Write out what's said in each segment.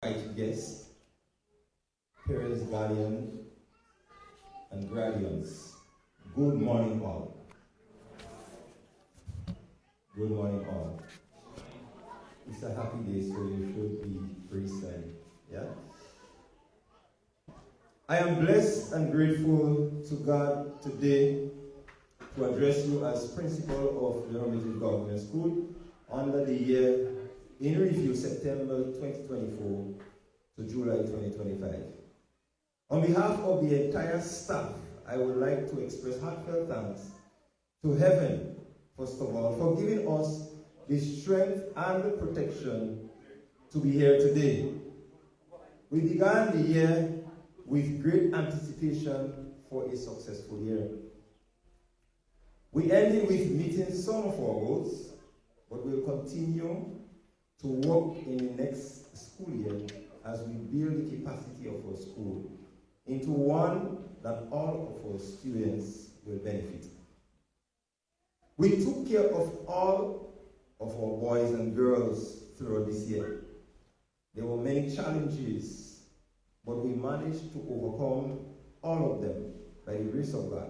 Guests, parents, guardians, and guardians. Good morning, all. Good morning, all. It's a happy day, so you should be praised and yeah. I am blessed and grateful to God today to address you as principal of the Hermitage Government School under the year in review September 2024 to July 2025. On behalf of the entire staff, I would like to express heartfelt thanks to heaven, first of all, for giving us the strength and the protection to be here today. We began the year with great anticipation for a successful year. We ended with meeting some of our goals, but we'll continue to work in the next school year as we build the capacity of our school into one that all of our students will benefit. We took care of all of our boys and girls throughout this year. There were many challenges, but we managed to overcome all of them by the grace of God.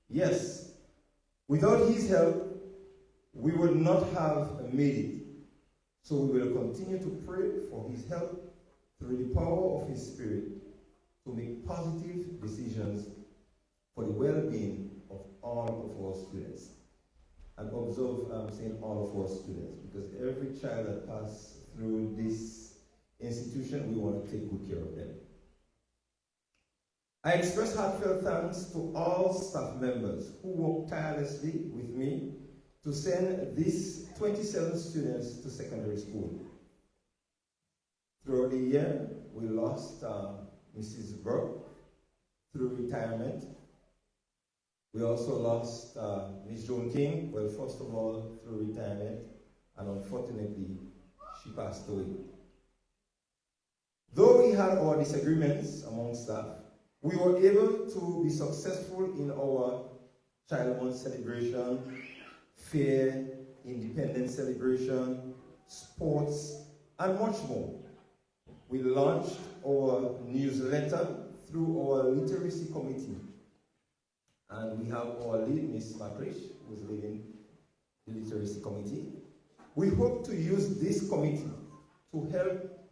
Yes, without His help, we would not have made it. So we will continue to pray for His help through the power of His Spirit to make positive decisions for the well-being of all of our students. And observe, I'm saying all of our students, because every child that passes through this institution, we want to take good care of them. I express heartfelt thanks to all staff members who worked tirelessly with me to send these 27 students to secondary school. Throughout the year, we lost Mrs. Burke through retirement. We also lost Miss Joan King, well, first of all, through retirement, and unfortunately, she passed away. Though we had our disagreements among staff, we were able to be successful in our Child Month celebration, fair, independence celebration, sports, and much more. We launched our newsletter through our literacy committee. And we have our lead, Ms. McRish, who's leading the literacy committee. We hope to use this committee to help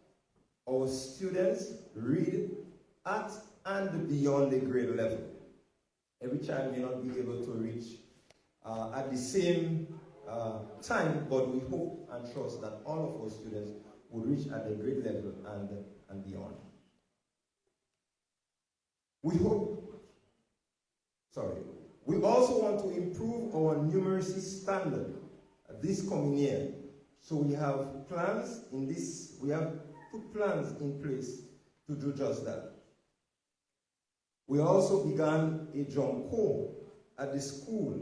our students read at and beyond the grade level. Every child may not be able to reach at the same time, but we hope and trust that all of our students will reach at the grade level and beyond. We also want to improve our numeracy standard this coming year. So we have plans we have put plans in place to do just that. We also began a drum corps at the school,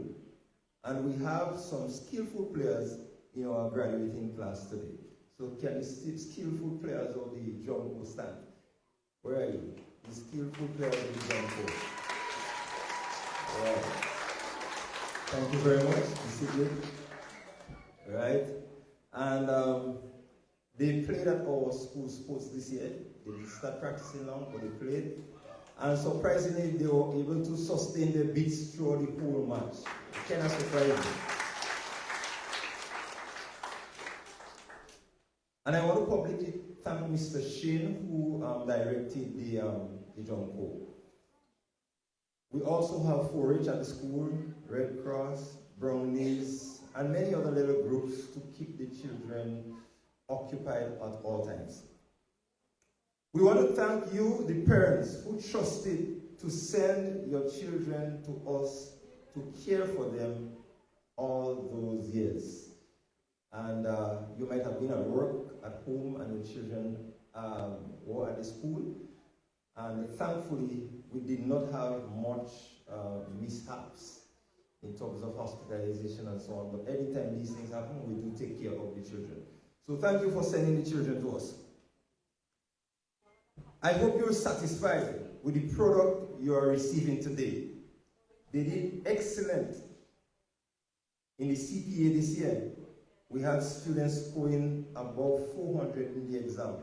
and we have some skillful players in our graduating class today. So can the skillful players of the drum corps stand? Where are you? The skillful players of the drum corps. All right. Thank you very much, Mr. Good. All right. And they played at our school sports this year. They didn't start practicing long, but they played. And surprisingly, they were able to sustain their beats throughout the whole match. It cannot surprise you. And I want to publicly thank Mr. Shane, who directed the drum corps. We also have 4-H at the school, Red Cross, Brownies, and many other little groups to keep the children occupied at all times. We want to thank you, the parents, who trusted to send your children to us to care for them all those years. And you might have been at work, at home, and your children were at the school. And thankfully, we did not have much mishaps in terms of hospitalization and so on. But anytime these things happen, we do take care of the children. So thank you for sending the children to us. I hope you're satisfied with the product you are receiving today. They did excellent in the CPA this year. We had students scoring above 400 in the exam.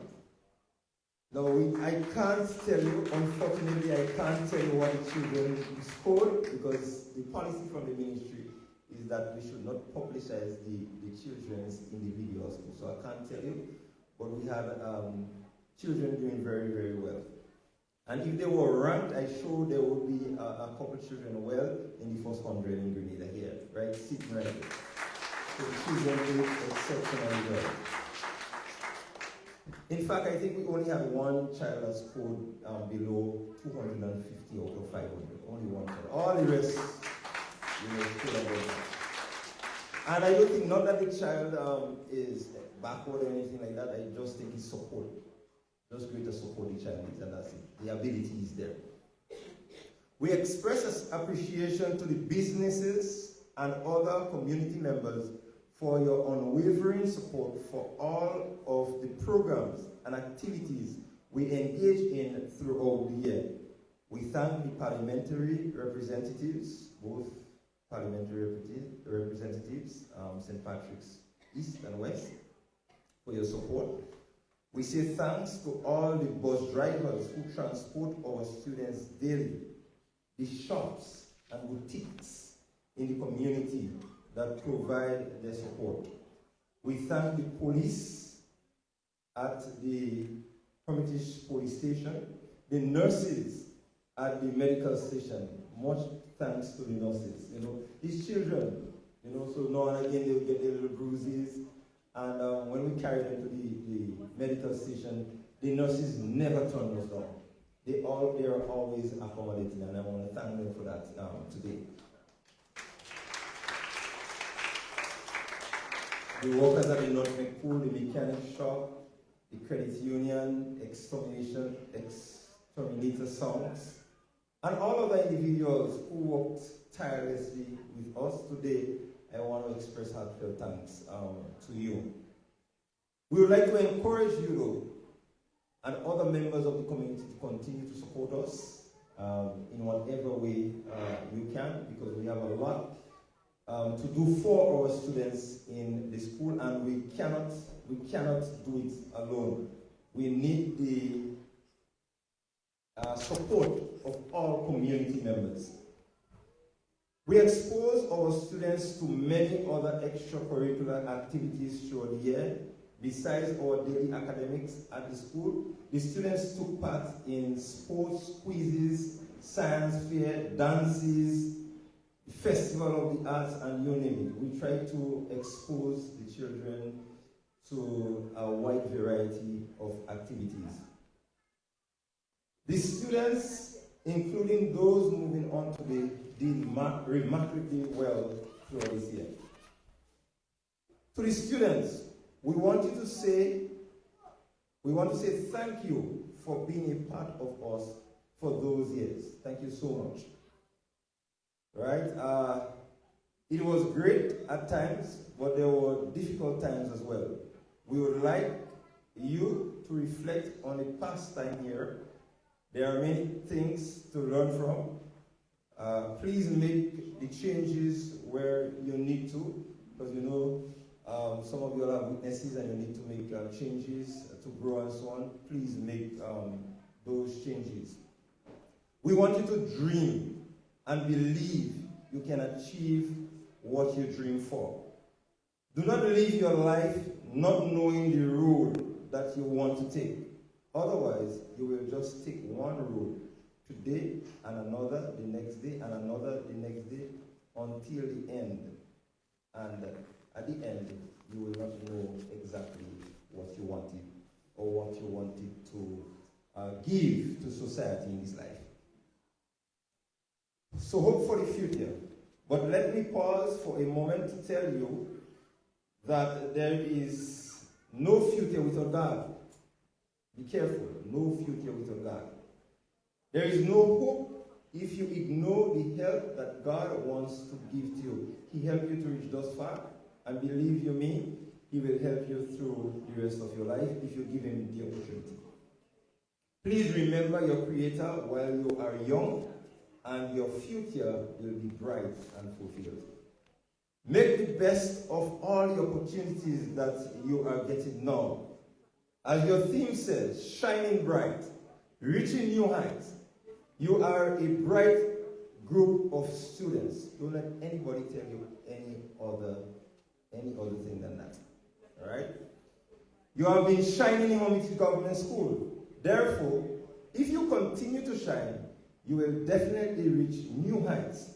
Now, I can't tell you, unfortunately, I can't tell you what the children scored because the policy from the ministry is that we should not publicize the children's individual scores. So I can't tell you, but we had children doing very, very well. And if they were ranked, I showed there would be a couple children well in the first 100 in Grenada here, right? Sitting right there. So the children did exceptionally well. In fact, I think we only had one child that scored below 250 out of 500. Only one child. All the rest, scored above that. And I don't think, not that the child is backward or anything like that, I just think it's support. Just greater support the child needs, and that's it. The ability is there. We express appreciation to the businesses and other community members for your unwavering support for all of the programs and activities we engage in throughout the year. We thank the parliamentary representatives, both parliamentary representatives, St. Patrick's East and West, for your support. We say thanks to all the bus drivers who transport our students daily, the shops and boutiques in the community that provide their support. We thank the police at the Hermitage police station, the nurses at the medical station. Much thanks to the nurses. These children, so now and again they'll get their little bruises. And when we carry them to the medical station, the nurses never turn us down. They are always accommodating, and I want to thank them for that today. The workers at the Nutmeg Pool, the mechanic shop, the credit union, exterminator songs, and all other individuals who worked tirelessly with us today, I want to express heartfelt thanks to you. We would like to encourage you, though, and other members of the community to continue to support us in whatever way you can, because we have a lot to do for our students in the school, and we cannot do it alone. We need the support of all community members. We expose our students to many other extracurricular activities throughout the year. Besides our daily academics at the school, the students took part in sports, quizzes, science fair, dances, festival of the arts, and you name it. We try to expose the children to a wide variety of activities. The students, including those moving on today, did remarkably well throughout this year. To the students, we want to say thank you for being a part of us for those years. Thank you so much. Right? It was great at times, but there were difficult times as well. We would like you to reflect on the past time here. There are many things to learn from. Please make the changes where you need to, because some of you are witnesses and you need to make changes to grow and so on. Please make those changes. We want you to dream and believe you can achieve what you dream for. Do not live your life not knowing the road that you want to take. Otherwise, you will just take one road today and another the next day and another the next day until the end. And at the end, you will not know exactly what you wanted or what you wanted to give to society in this life. So hope for the future. But let me pause for a moment to tell you that there is no future without God. Be careful, no future without God. There is no hope if you ignore the help that God wants to give to you. He helped you to reach thus far, and believe you me, He will help you through the rest of your life if you give Him the opportunity. Please remember your Creator while you are young, and your future will be bright and fulfilled. Make the best of all the opportunities that you are getting now. As your theme says, shining bright, reaching new heights. You are a bright group of students. Don't let anybody tell you any other thing than that. All right? You have been shining in Hermitage Government School. Therefore, if you continue to shine, you will definitely reach new heights.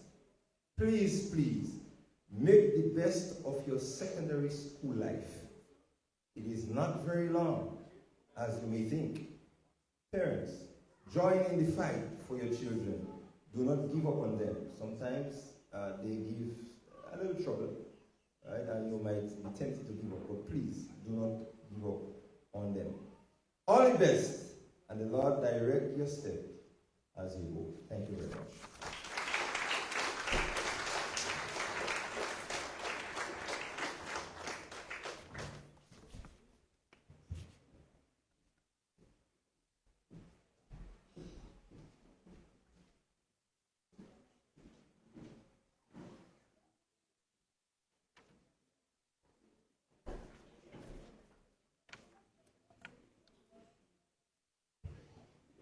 Please, please, make the best of your secondary school life. It is not very long, as you may think. Parents, join in the fight for your children. Do not give up on them. Sometimes they give a little trouble, right? And you might be tempted to give up, but please do not give up on them. All the best, and the Lord direct your step as you go. Thank you very much.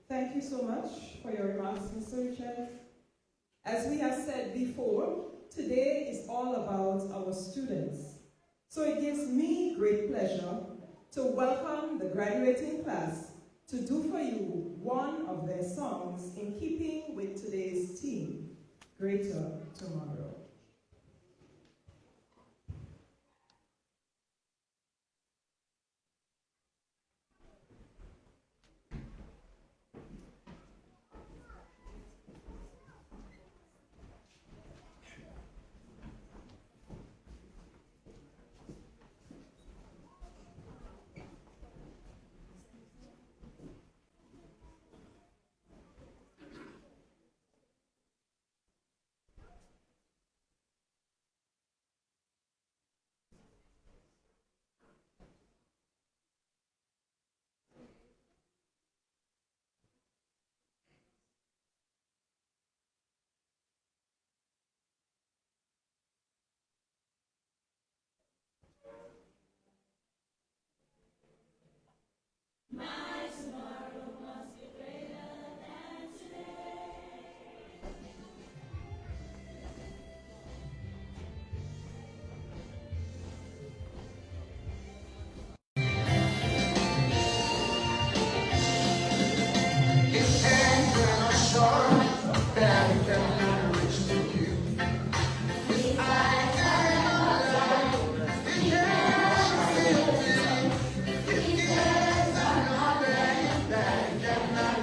Thank you so much for your remarks, Mr. Richard. As we have said before, today is all about our students. So it gives me great pleasure to welcome the graduating class to do for you one of their songs in keeping with today's theme, Greater Tomorrow. Cannot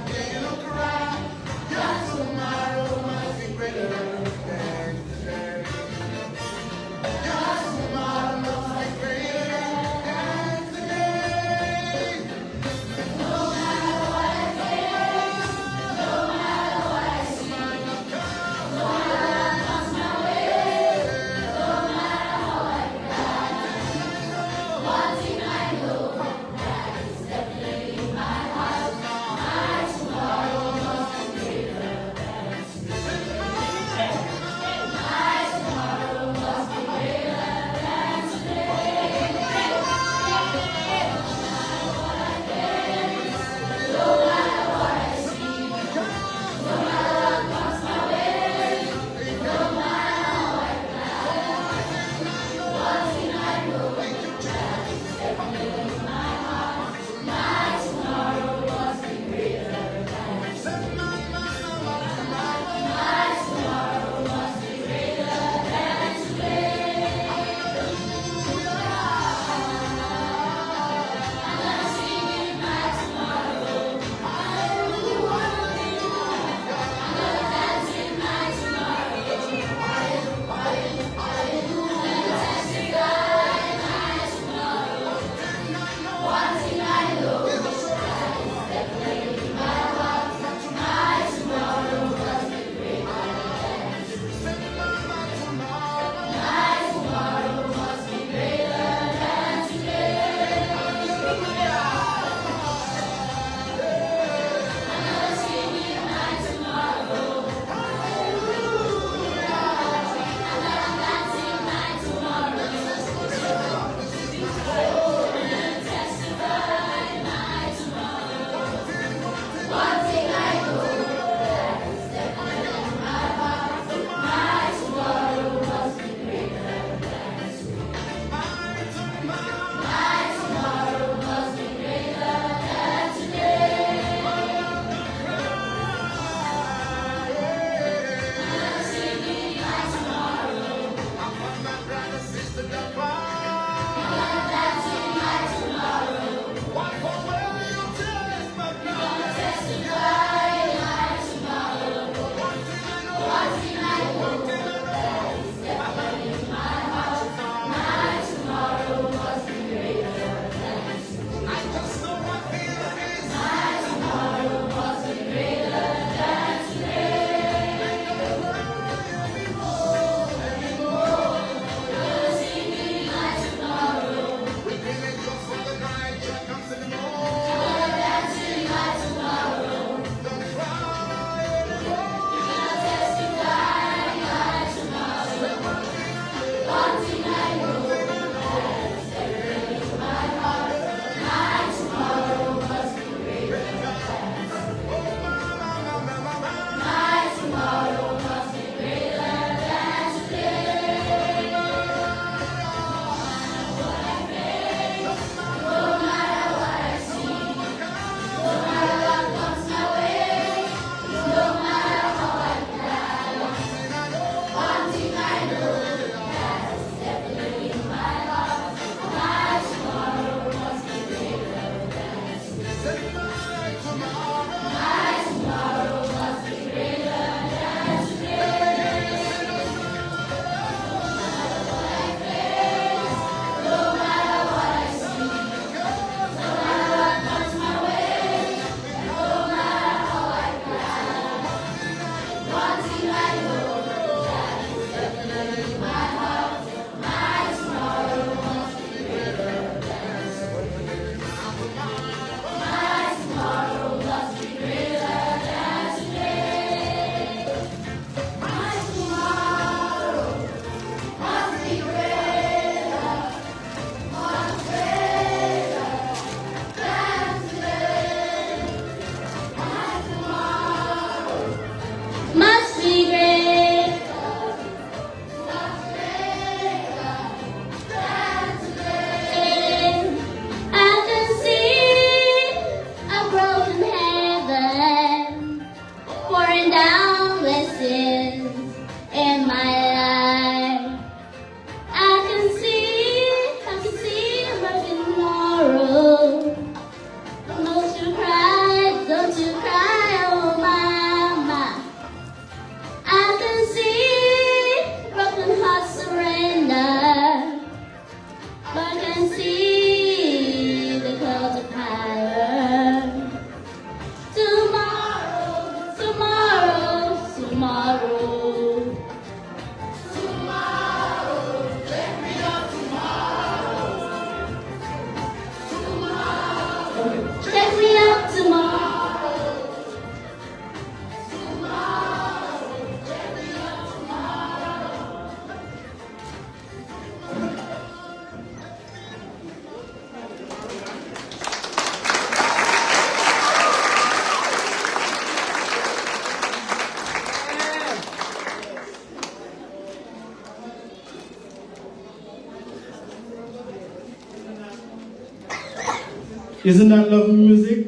Isn't that lovely music?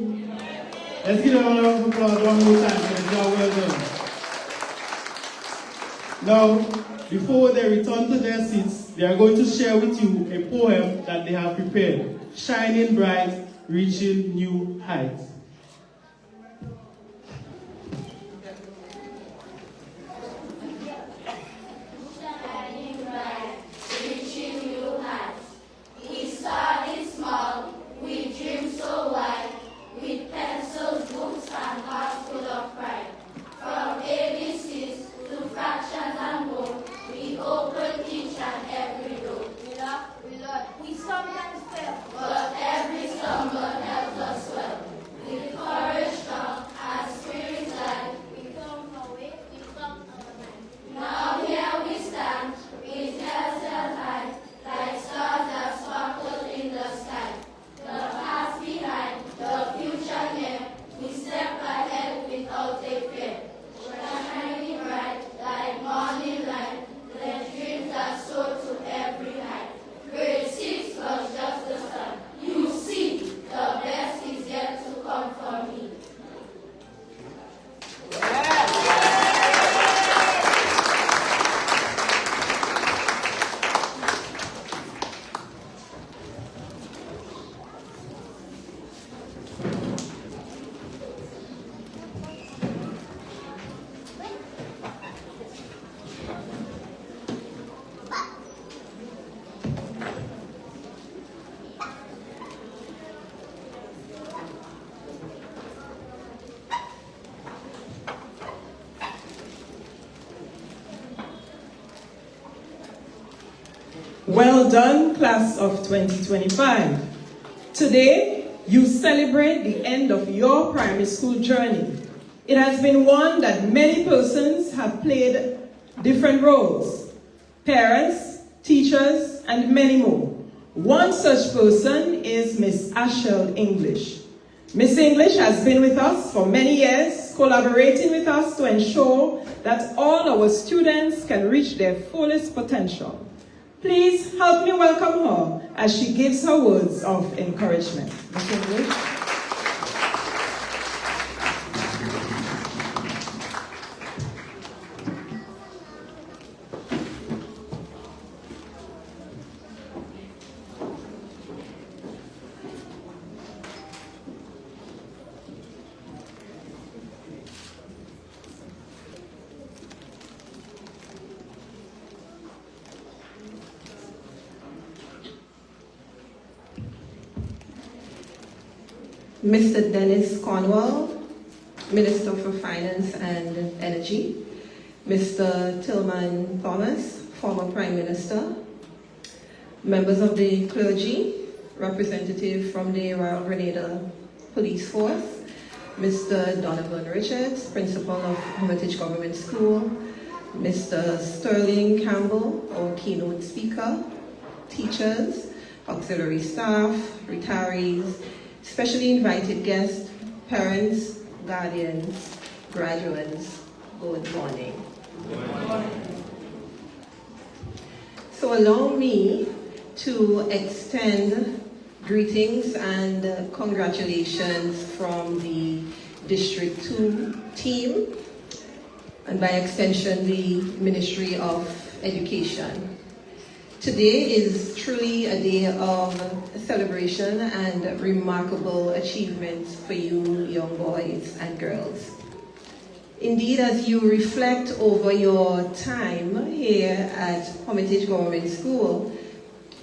Let's give them a round of applause one more time for the job well done. Now, before they return to their seats, they are going to share with you a poem that they have prepared, Shining Bright, Reaching New Heights. Well done, class of 2025. Today, you celebrate the end of your primary school journey. It has been one that many persons have played different roles: parents, teachers, and many more. One such person is Miss Ashel English. Miss English has been with us for many years, collaborating with us to ensure that all our students can reach their fullest potential. Please help me welcome her as she gives her words of encouragement. Miss English. Mr. Dennis Cornwall, Minister for Finance and Energy, Mr. Tillman Thomas, former Prime Minister, members of the clergy, representative from the Royal Grenada Police Force, Mr. Donovan Richards, Principal of Hermitage Government School, Mr. Sterling Campbell, our keynote speaker, teachers, auxiliary staff, retirees, specially invited guests, parents, guardians, graduates, good morning. Good morning. So allow me to extend greetings and congratulations from the District 2 team, and by extension the Ministry of Education. Today is truly a day of celebration and remarkable achievements for you young boys and girls. Indeed, as you reflect over your time here at Hermitage Government School,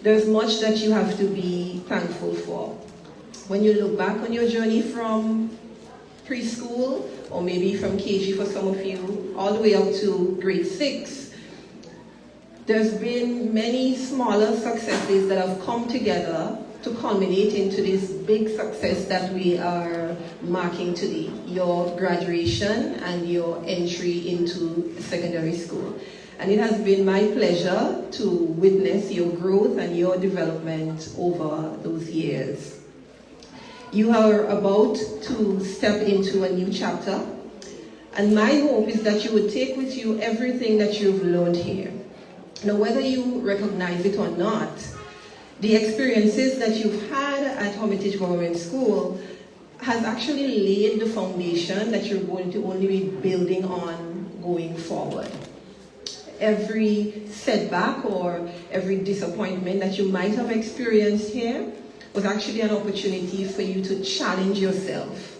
there's much that you have to be thankful for. When you look back on your journey from preschool, or maybe from KG for some of you, all the way up to grade 6, there's been many smaller successes that have come together to culminate into this big success that we are marking today, your graduation and your entry into secondary school. And it has been my pleasure to witness your growth and your development over those years. You are about to step into a new chapter, and my hope is that you would take with you everything that you've learned here. Now, whether you recognize it or not, The experiences that you've had at Hermitage Government School has actually laid the foundation that you're going to only be building on going forward. Every setback or every disappointment that you might have experienced here was actually an opportunity for you to challenge yourself.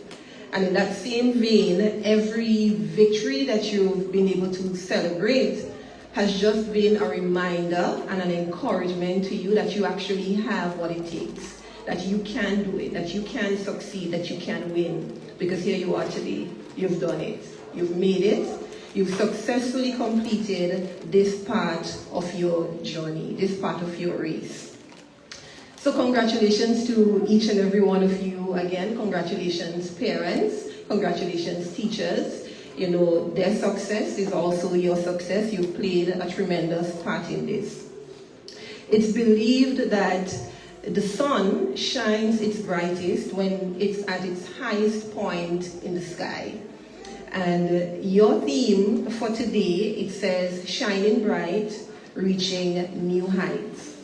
And in that same vein, every victory that you've been able to celebrate has just been a reminder and an encouragement to you that you actually have what it takes, that you can do it, that you can succeed, that you can win. Because here you are today. You've done it. You've made it. You've successfully completed this part of your journey, this part of your race. So congratulations to each and every one of you. Again, congratulations parents, congratulations teachers. You know, their success is also your success. You've played a tremendous part in this. It's believed that the sun shines its brightest when it's at its highest point in the sky. And your theme for today, it says, shining bright, reaching new heights.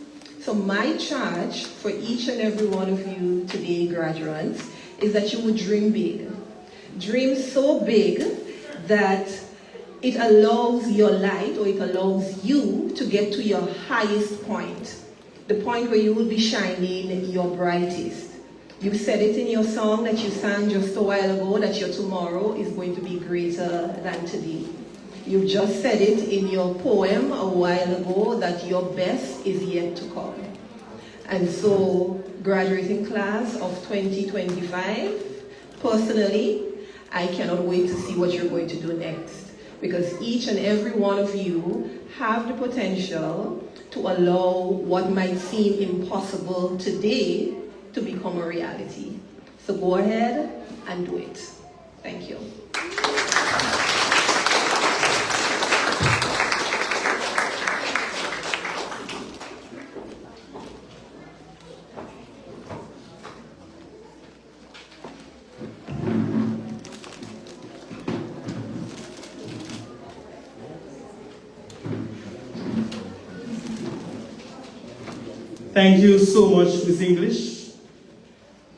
So my charge for each and every one of you today, graduates, is that you would dream big. Dream so big that it allows your light, or it allows you to get to your highest point. The point where you will be shining your brightest. You said it in your song that you sang just a while ago, that your tomorrow is going to be greater than today. You just said it in your poem a while ago that your best is yet to come. And so, graduating class of 2025, personally, I cannot wait to see what you're going to do next. Because each and every one of you have the potential to allow what might seem impossible today to become a reality. So go ahead and do it. Thank you. Thank you so much, Ms. English.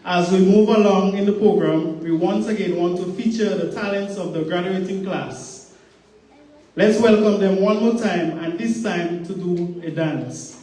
As we move along in the program, we once again want to feature the talents of the graduating class. Let's welcome them one more time, and this time to do a dance.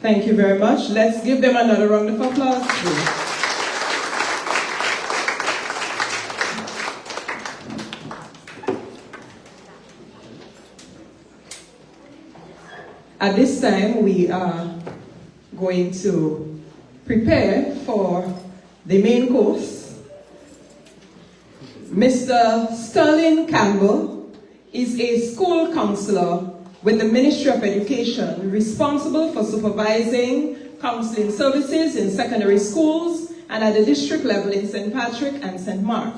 Thank you very much. Let's give them another round of applause, please. At this time, we are going to prepare for the main course. Mr. Sterling Campbell is a school counselor with the Ministry of Education, responsible for supervising counseling services in secondary schools and at the district level in St. Patrick and St. Mark.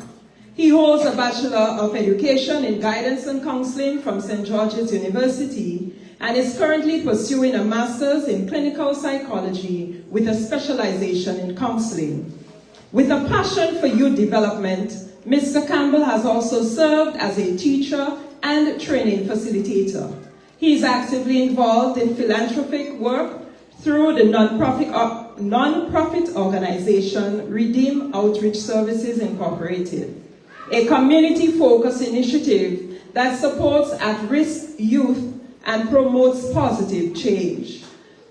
He holds a Bachelor of Education in Guidance and Counseling from St. George's University and is currently pursuing a Master's in Clinical Psychology with a specialization in counseling. With a passion for youth development, Mr. Campbell has also served as a teacher and training facilitator. He is actively involved in philanthropic work through the non-profit organization Redeem Outreach Services Incorporated, a community-focused initiative that supports at-risk youth and promotes positive change.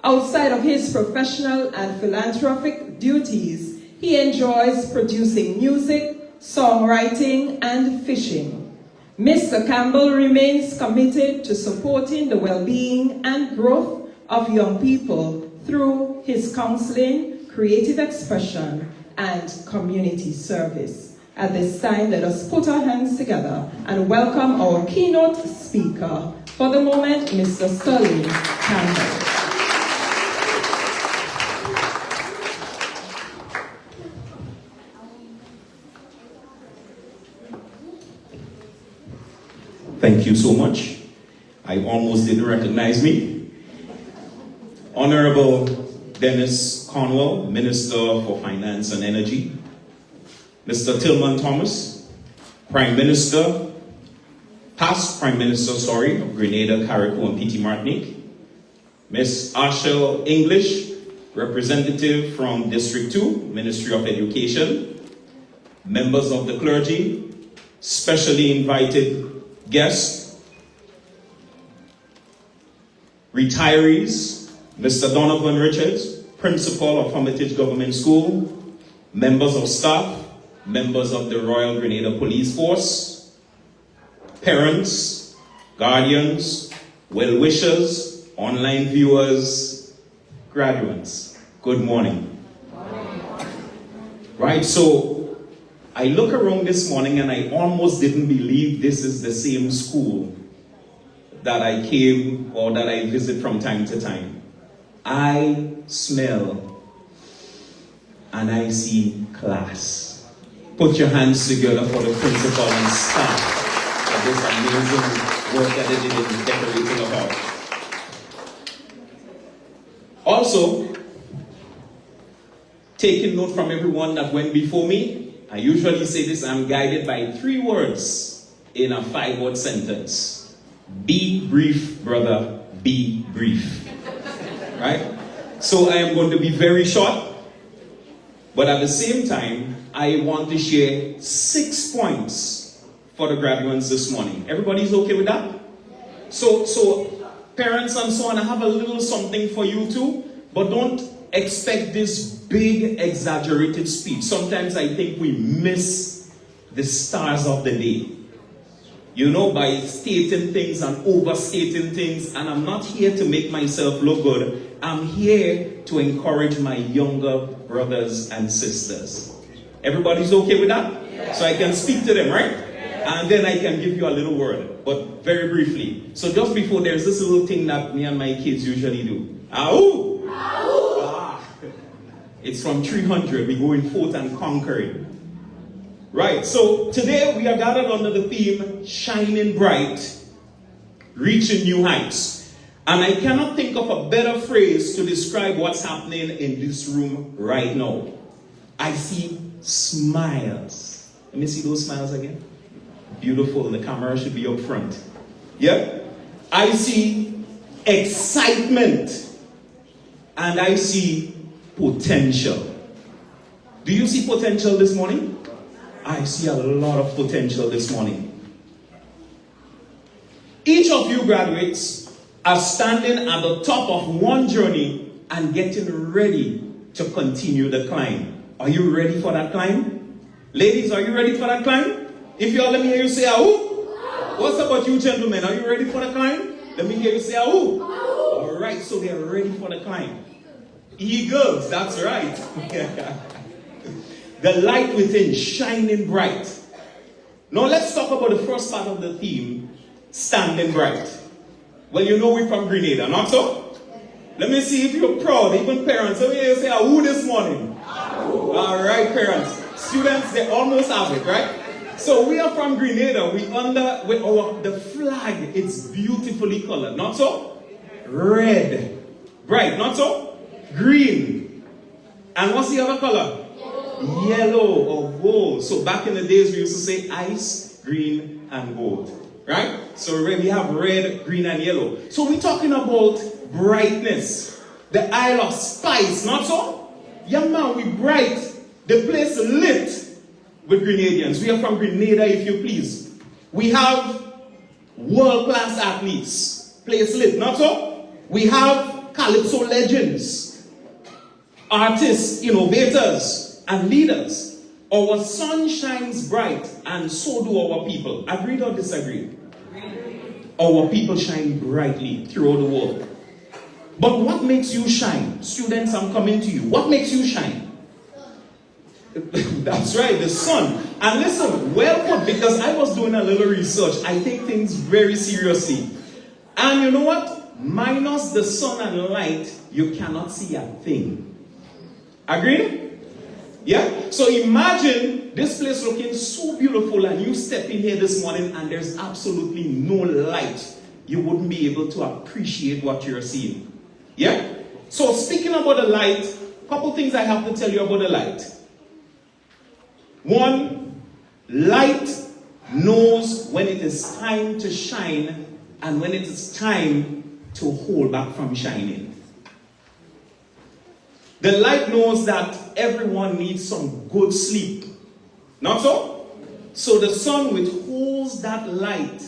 Outside of his professional and philanthropic duties, he enjoys producing music, songwriting, and fishing. Mr. Campbell remains committed to supporting the well-being and growth of young people through his counseling, creative expression, and community service. At this time, let us put our hands together and welcome our keynote speaker. For the moment, Mr. Sterling Campbell. Thank you so much. I almost didn't recognize me. Honorable Dennis Cornwell, Minister for Finance and Energy. Mr. Tillman Thomas, Prime Minister, past Prime Minister, of Grenada, Carriacou, and PT Martinique. Ms. Asha English, Representative from District 2, Ministry of Education. Members of the clergy, specially invited guests, retirees, Mr. Donovan Richards, Principal of Hermitage Government School, members of staff, members of the Royal Grenada Police Force, parents, guardians, well-wishers, online viewers, graduates, good morning. Right, so I look around this morning and I almost didn't believe this is the same school that I came or that I visit from time to time. I smell and I see class. Put your hands together for the principal and staff of this amazing work that they did in decorating a hall. Also, taking note from everyone that went before me, I usually say this, I'm guided by 3 words in a 5-word sentence. Be brief, brother, be brief. Right? So I am going to be very short, but at the same time, I want to share 6 points for the graduates this morning. Everybody's okay with that? So parents and so on, I have a little something for you too, but don't expect this big exaggerated speech. Sometimes I think we miss the stars of the day, you know, by stating things and overstating things. And I'm not here to make myself look good. I'm here to encourage my younger brothers and sisters. Everybody's okay with that? Yeah. So I can speak to them, right? Yeah. And then I can give you a little word, but very briefly. So just before, there's this little thing that me and my kids usually do. Ahoo! It's from 300. We're going forth and conquering. Right, so today we are gathered under the theme, Shining Bright, Reaching New Heights. And I cannot think of a better phrase to describe what's happening in this room right now. I see smiles. Let me see those smiles again. Beautiful, the camera should be up front. Yeah? I see excitement. And I see potential. Do you see potential this morning? I see a lot of potential this morning. Each of you graduates are standing at the top of one journey and getting ready to continue the climb. Are you ready for that climb? Ladies, are you ready for that climb? If you are, let me hear you say, ahoo. What's about you gentlemen? Are you ready for the climb? Let me hear you say, ahoo. All right, so they are ready for the climb. Eagles, that's right. The light within, shining bright. Now let's talk about the first part of the theme, standing bright. Well, you know we're from Grenada, not so? Let me see if you're proud, even parents. Let me hear you say, ahoo this morning. All right, parents. Students, they almost have it, right? So we are from Grenada. The flag, it's beautifully colored, not so? Red. Bright, not so? Green. And what's the other color? Yellow or gold. So back in the days, we used to say ice, green, and gold. Right? So we have red, green, and yellow. So we're talking about brightness. The Isle of Spice, not so? Yeah, man, we bright. The place lit with Grenadians. We are from Grenada, if you please. We have world-class athletes. Place lit, not so? We have calypso legends, artists, innovators, and leaders. Our sun shines bright, and so do our people. Agreed or disagreed? Our people shine brightly throughout the world. But what makes you shine? Students, I'm coming to you. What makes you shine? That's right, the sun. And listen, well put, because I was doing a little research. I take things very seriously. And you know what? Minus the sun and light, you cannot see a thing. Agreed? Yeah? So imagine this place looking so beautiful and you step in here this morning and there's absolutely no light. You wouldn't be able to appreciate what you're seeing. Yeah? So speaking about the light, a couple things I have to tell you about the light. One, light knows when it is time to shine and when it is time to hold back from shining. The light knows that everyone needs some good sleep. Not so? So the sun withholds that light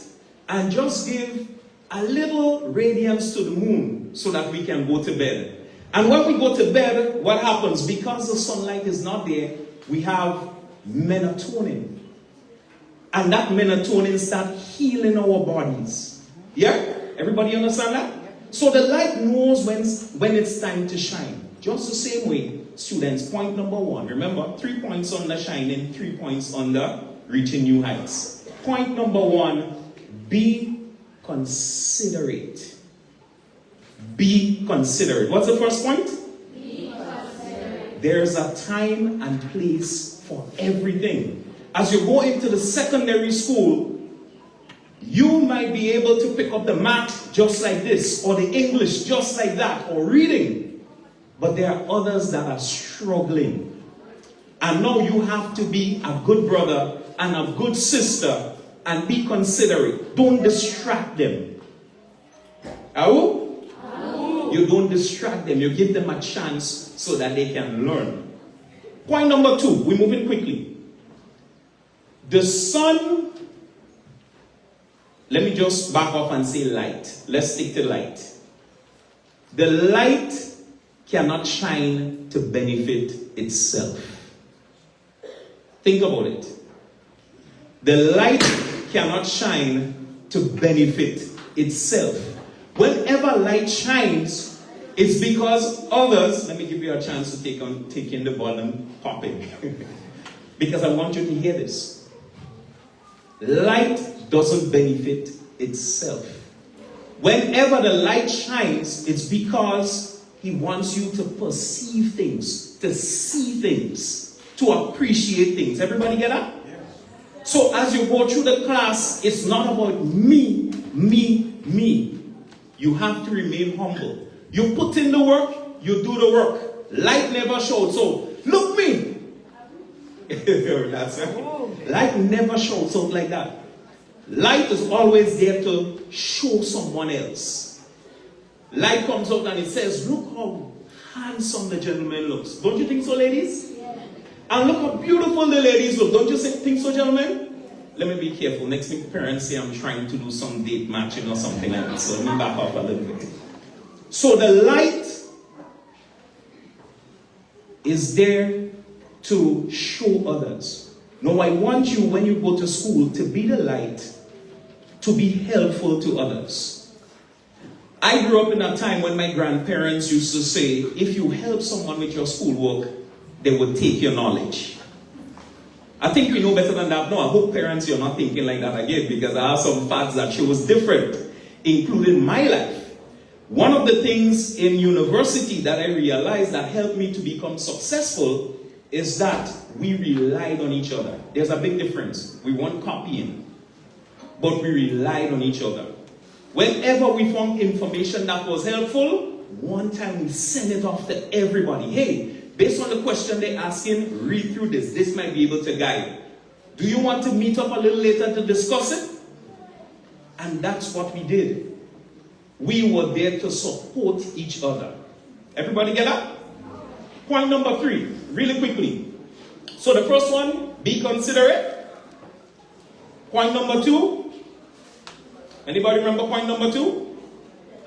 and just give a little radiance to the moon so that we can go to bed. And when we go to bed, what happens? Because the sunlight is not there, we have melatonin. And that melatonin starts healing our bodies. Yeah? Everybody understand that? So the light knows when it's time to shine. Just the same way, students, point number one. Remember, 3 points on the shining, 3 points on the reaching new heights. Point number one, be considerate. Be considerate. What's the first point? Be considerate. There's a time and place for everything. As you go into the secondary school, you might be able to pick up the math just like this, or the English just like that, or reading. But there are others that are struggling. And now you have to be a good brother and a good sister and be considerate. Don't distract them. You don't distract them. You give them a chance so that they can learn. Point number two. We're moving quickly. The sun, let me just back off and say light. Let's stick to light. The light cannot shine to benefit itself. Think about it. The light cannot shine to benefit itself. Whenever light shines, it's because others, let me give you a chance to take in the ball and pop it. Because I want you to hear this. Light doesn't benefit itself. Whenever the light shines, it's because he wants you to perceive things, to see things, to appreciate things. Everybody get that? Yeah. So as you go through the class, it's not about me, me, me. You have to remain humble. You put in the work, you do the work. Light never showed, so look me. That's right. Light never shouts out like that. Light is always there to show someone else. Light comes out and it says, look how handsome the gentleman looks. Don't you think so, ladies? Yeah. And look how beautiful the ladies look. Don't you think so, gentlemen? Yeah. Let me be careful. Next week, parents say I'm trying to do some date matching or something like that. So let me back off a little bit. So the light is there to show others. Now, I want you, when you go to school, to be the light, to be helpful to others. I grew up in a time when my grandparents used to say, if you help someone with your schoolwork, they will take your knowledge. I think we know better than that. No, I hope parents, you're not thinking like that again, because I have some facts that shows different, including my life. One of the things in university that I realized that helped me to become successful is that we relied on each other. There's a big difference. We weren't copying, but we relied on each other. Whenever we found information that was helpful, one time we sent it off to everybody. Hey, based on the question they're asking, read through this. This might be able to guide. Do you want to meet up a little later to discuss it? And that's what we did. We were there to support each other. Everybody get that? Point number 3, really quickly. So the first one, be considerate. Point number 2. Anybody remember point number 2?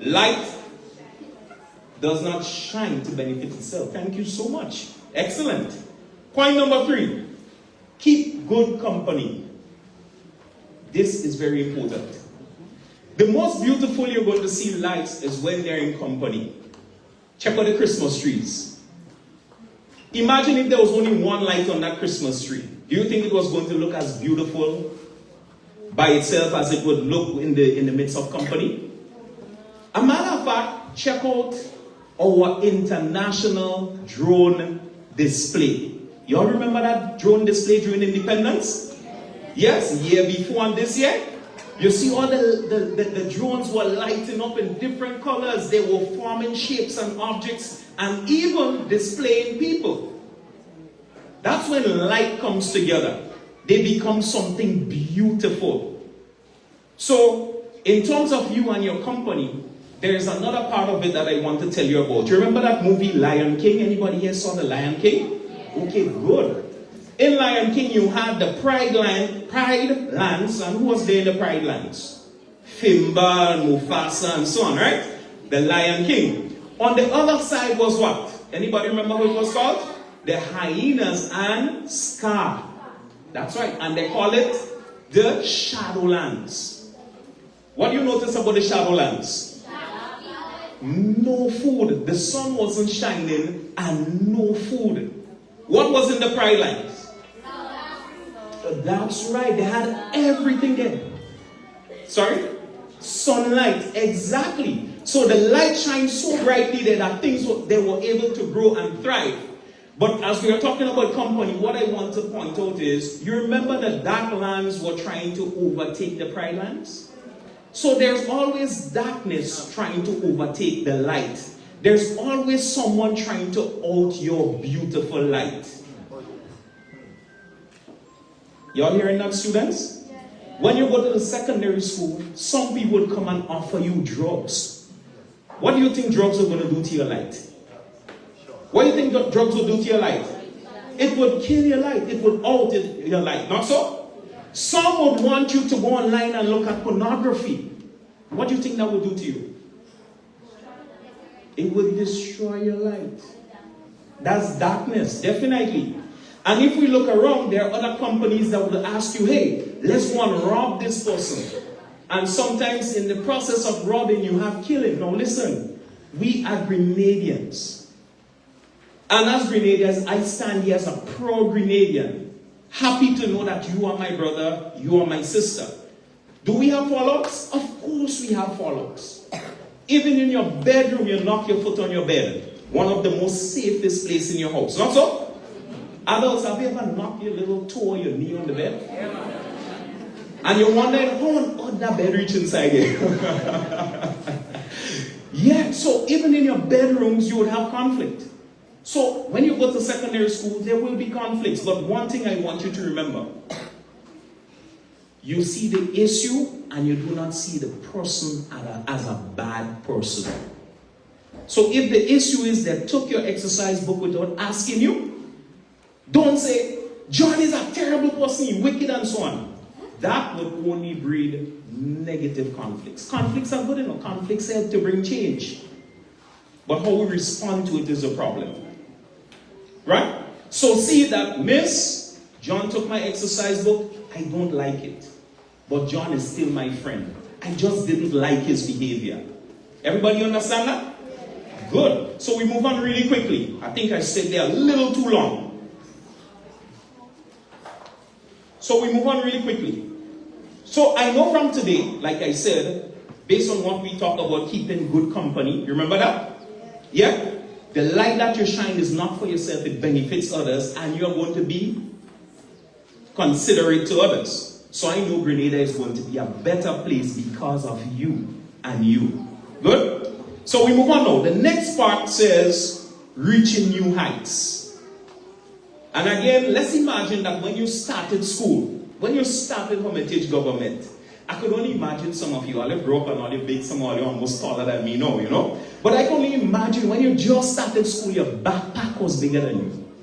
Light does not shine to benefit itself. Thank you so much. Excellent. Point number 3. Keep good company. This is very important. The most beautiful you're going to see lights is when they're in company. Check out the Christmas trees. Imagine if there was only one light on that Christmas tree. Do you think it was going to look as beautiful by itself as it would look in the midst of company? A matter of fact, check out our international drone display. You all remember that drone display during Independence? Yes, year before and this year. You see all the drones were lighting up in different colors. They were forming shapes and objects and even displaying people. That's when light comes together. They become something beautiful. So, in terms of you and your company, there's another part of it that I want to tell you about. You remember that movie Lion King? Anybody here saw the Lion King? Okay, good. In Lion King, you had the Pride Lands, and who was there in the Pride Lands? Simba and Mufasa and so on, right? The Lion King. On the other side was what? Anybody remember what it was called? The Hyenas and Scar. That's right, and they call it the Shadowlands. What do you notice about the Shadowlands? No food. The sun wasn't shining and no food. What was in the Pride Lands? That's right, they had everything there. Sorry? Sunlight, exactly. So the light shines so brightly there that things they were able to grow and thrive. But as we are talking about company, what I want to point out is, you remember the dark lands were trying to overtake the Pride Lands? So there's always darkness trying to overtake the light. There's always someone trying to out your beautiful light. Y'all hearing that, students? When you go to the secondary school, some people would come and offer you drugs. What do you think drugs are going to do to your light? What do you think drugs will do to your light? It would kill your light. It would out your light. Not so? Some would want you to go online and look at pornography. What do you think that would do to you? It would destroy your light. That's darkness, definitely. And if we look around, there are other companies that will ask you, hey, let's go and rob this person. And sometimes in the process of robbing, you have killing. Now listen, we are Grenadians. And as Grenadians, I stand here as a proud Grenadian. Happy to know that you are my brother, you are my sister. Do we have fallouts? Of course we have fallouts. Even in your bedroom, you knock your foot on your bed. One of the most safest places in your house. Not so? Adults, have you ever knocked your little toe or your knee on the bed? And you're wondering, how on that bed reach inside here? Yeah, so even in your bedrooms, you would have conflict. So when you go to secondary school, there will be conflicts. But one thing I want you to remember, you see the issue and you do not see the person as a bad person. So if the issue is they took your exercise book without asking you, don't say, John is a terrible person, he's wicked and so on. That would only breed negative conflicts. Conflicts are good enough. Conflicts help to bring change. But how we respond to it is a problem. Right? So see that, Miss, John took my exercise book. I don't like it. But John is still my friend. I just didn't like his behavior. Everybody understand that? Good. So we move on really quickly. I think I stayed there a little too long. So we move on really quickly. So I know from today, like I said, based on what we talked about keeping good company, you remember that? Yeah? The light that you shine is not for yourself, it benefits others, and you're going to be considerate to others. So I know Grenada is going to be a better place because of you and you. Good? So we move on now. The next part says, reaching new heights. And again, let's imagine that when you started school, when you started Hermitage government, I could only imagine some of you, all you grew up and all you big, some of you almost taller than me now, you know. But I can only imagine when you just started school, your backpack was bigger than you.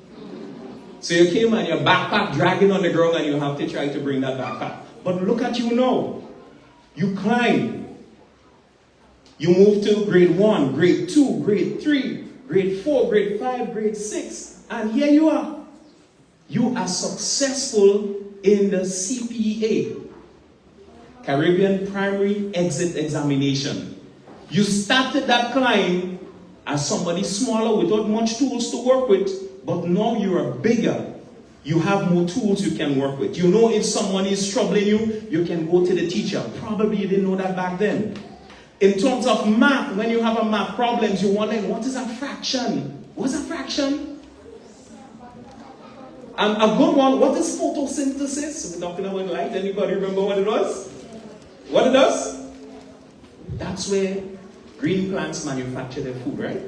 So you came and your backpack dragging on the ground and you have to try to bring that backpack. But look at you now. You climb. You move to grade 1, grade 2, grade 3, grade 4, grade 5, grade 6. And here you are. You are successful in the CPA, Caribbean Primary Exit Examination. You started that climb as somebody smaller without much tools to work with, but now you are bigger. You have more tools you can work with. You know if someone is troubling you, you can go to the teacher. Probably you didn't know that back then. In terms of math, when you have a math problems, you wonder, what is a fraction? What's a fraction? And a good one, what is photosynthesis? We're talking about light. Anybody remember what it was? What it does? That's where green plants manufacture their food, right?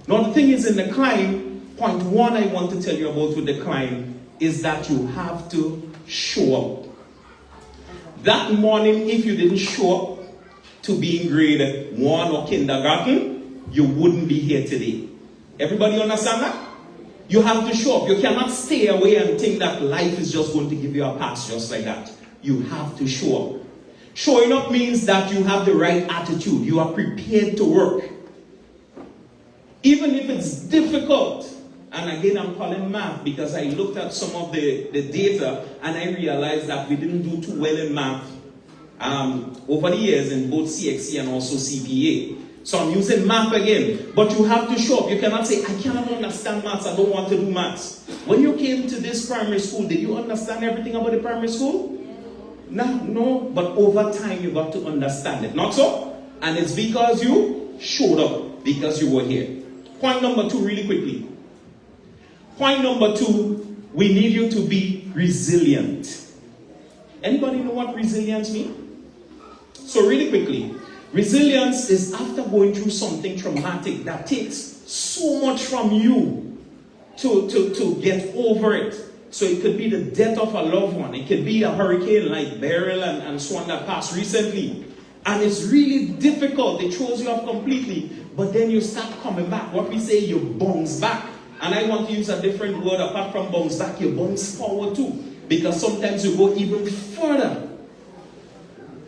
Now the thing is, in the climb, point 1 I want to tell you about with the climb is that you have to show up. That morning, if you didn't show up to be in grade 1 or kindergarten, you wouldn't be here today. Everybody understand that? You have to show up. You cannot stay away and think that life is just going to give you a pass just like that. You have to show up. Showing up means that you have the right attitude. You are prepared to work. Even if it's difficult. And again, I'm calling math because I looked at some of the data and I realized that we didn't do too well in math over the years in both CXC and also CPA. So I'm using math again. But you have to show up. You cannot say, I cannot understand maths. I don't want to do maths. When you came to this primary school, did you understand everything about the primary school? No. But over time, you got to understand it. Not so? And it's because you showed up. Because you were here. Point number 2, really quickly. Point number 2, we need you to be resilient. Anybody know what resilience means? So really quickly. Resilience is after going through something traumatic that takes so much from you to get over it. So it could be the death of a loved one. It could be a hurricane like Beryl and so on that passed recently. And it's really difficult. It throws you off completely. But then you start coming back. What we say, you bounce back. And I want to use a different word apart from bounce back. You bounce forward too. Because sometimes you go even further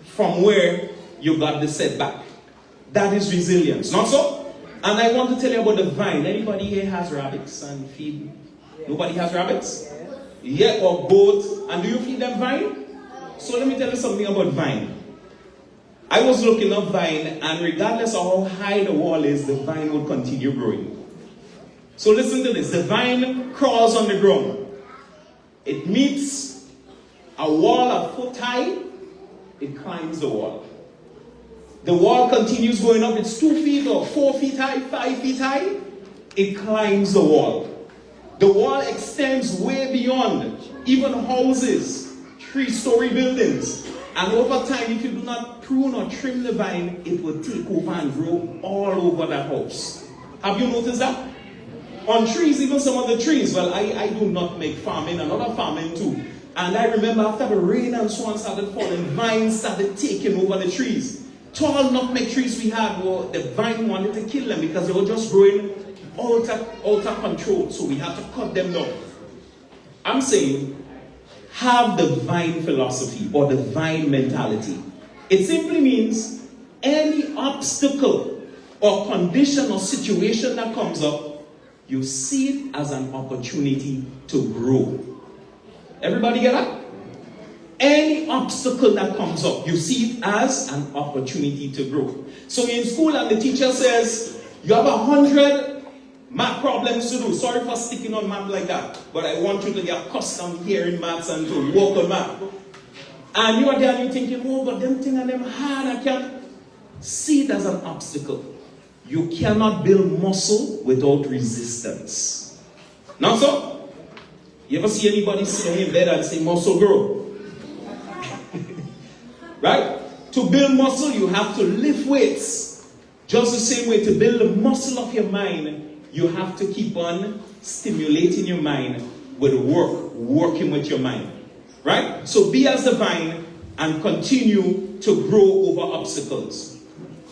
from where you got the setback. That is resilience. Not so? And I want to tell you about the vine. Anybody here has rabbits and feed? Nobody has rabbits? Yeah, or goats. And do you feed them vine? So let me tell you something about vine. I was looking up vine, and regardless of how high the wall is, the vine will continue growing. So listen to this. The vine crawls on the ground. It meets a wall a foot high. It climbs the wall. The wall continues going up. It's 2 feet or 4 feet high, 5 feet high. It climbs the wall. The wall extends way beyond even houses, 3-story buildings. And over time, if you do not prune or trim the vine, it will take over and grow all over the house. Have you noticed that? On trees, even some of the trees, well, I do not make farming, another farming too. And I remember after the rain and so on started falling, vines started taking over the trees. Tall nutmeg trees we had, well, the vine wanted to kill them because they were just growing out of control. So we had to cut them down. I'm saying, have the vine philosophy or the vine mentality. It simply means any obstacle or condition or situation that comes up, You see it as an opportunity to grow. Everybody get that? Any obstacle that comes up, you see it as an opportunity to grow. So you're in school and the teacher says, you have 100 math problems to do. Sorry for sticking on math like that, but I want you to get accustomed hearing maths and to work on math. And you are there and you're thinking, oh, but them things and them hard, I can't. See it as an obstacle. You cannot build muscle without resistance. Now so, you ever see anybody sitting in bed and say, muscle grow? Right? To build muscle, you have to lift weights. Just the same way, to build the muscle of your mind, you have to keep on stimulating your mind with working with your mind. Right? So be as the vine and continue to grow over obstacles.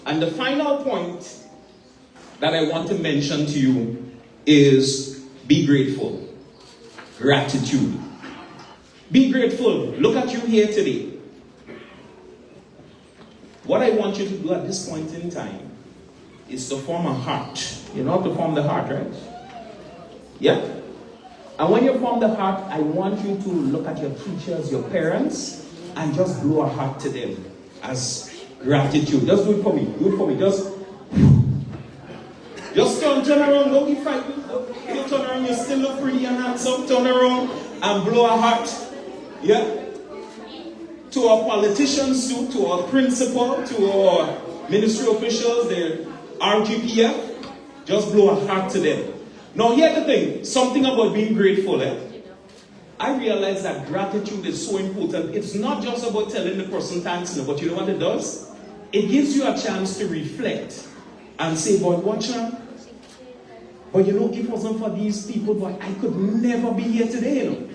And the final point that I want to mention to you is be grateful. Gratitude. Be grateful. Look at you here today. What I want you to do at this point in time is to form a heart. You know how to form the heart, right? Yeah? And when you form the heart, I want you to look at your teachers, your parents, and just blow a heart to them as gratitude. Just do it for me. Do it for me. Just turn around. Don't be frightened. You turn around. You still look pretty and handsome. Turn around and blow a heart. Yeah? To our politicians, to our principal, to our ministry officials, the RGPF, just blow a heart to them. Now here's the thing, something about being grateful. I realize that gratitude is so important. It's not just about telling the person thanks, but you know what it does? It gives you a chance to reflect and say, boy, watch now. But you know, if it wasn't for these people, boy, I could never be here today, you know.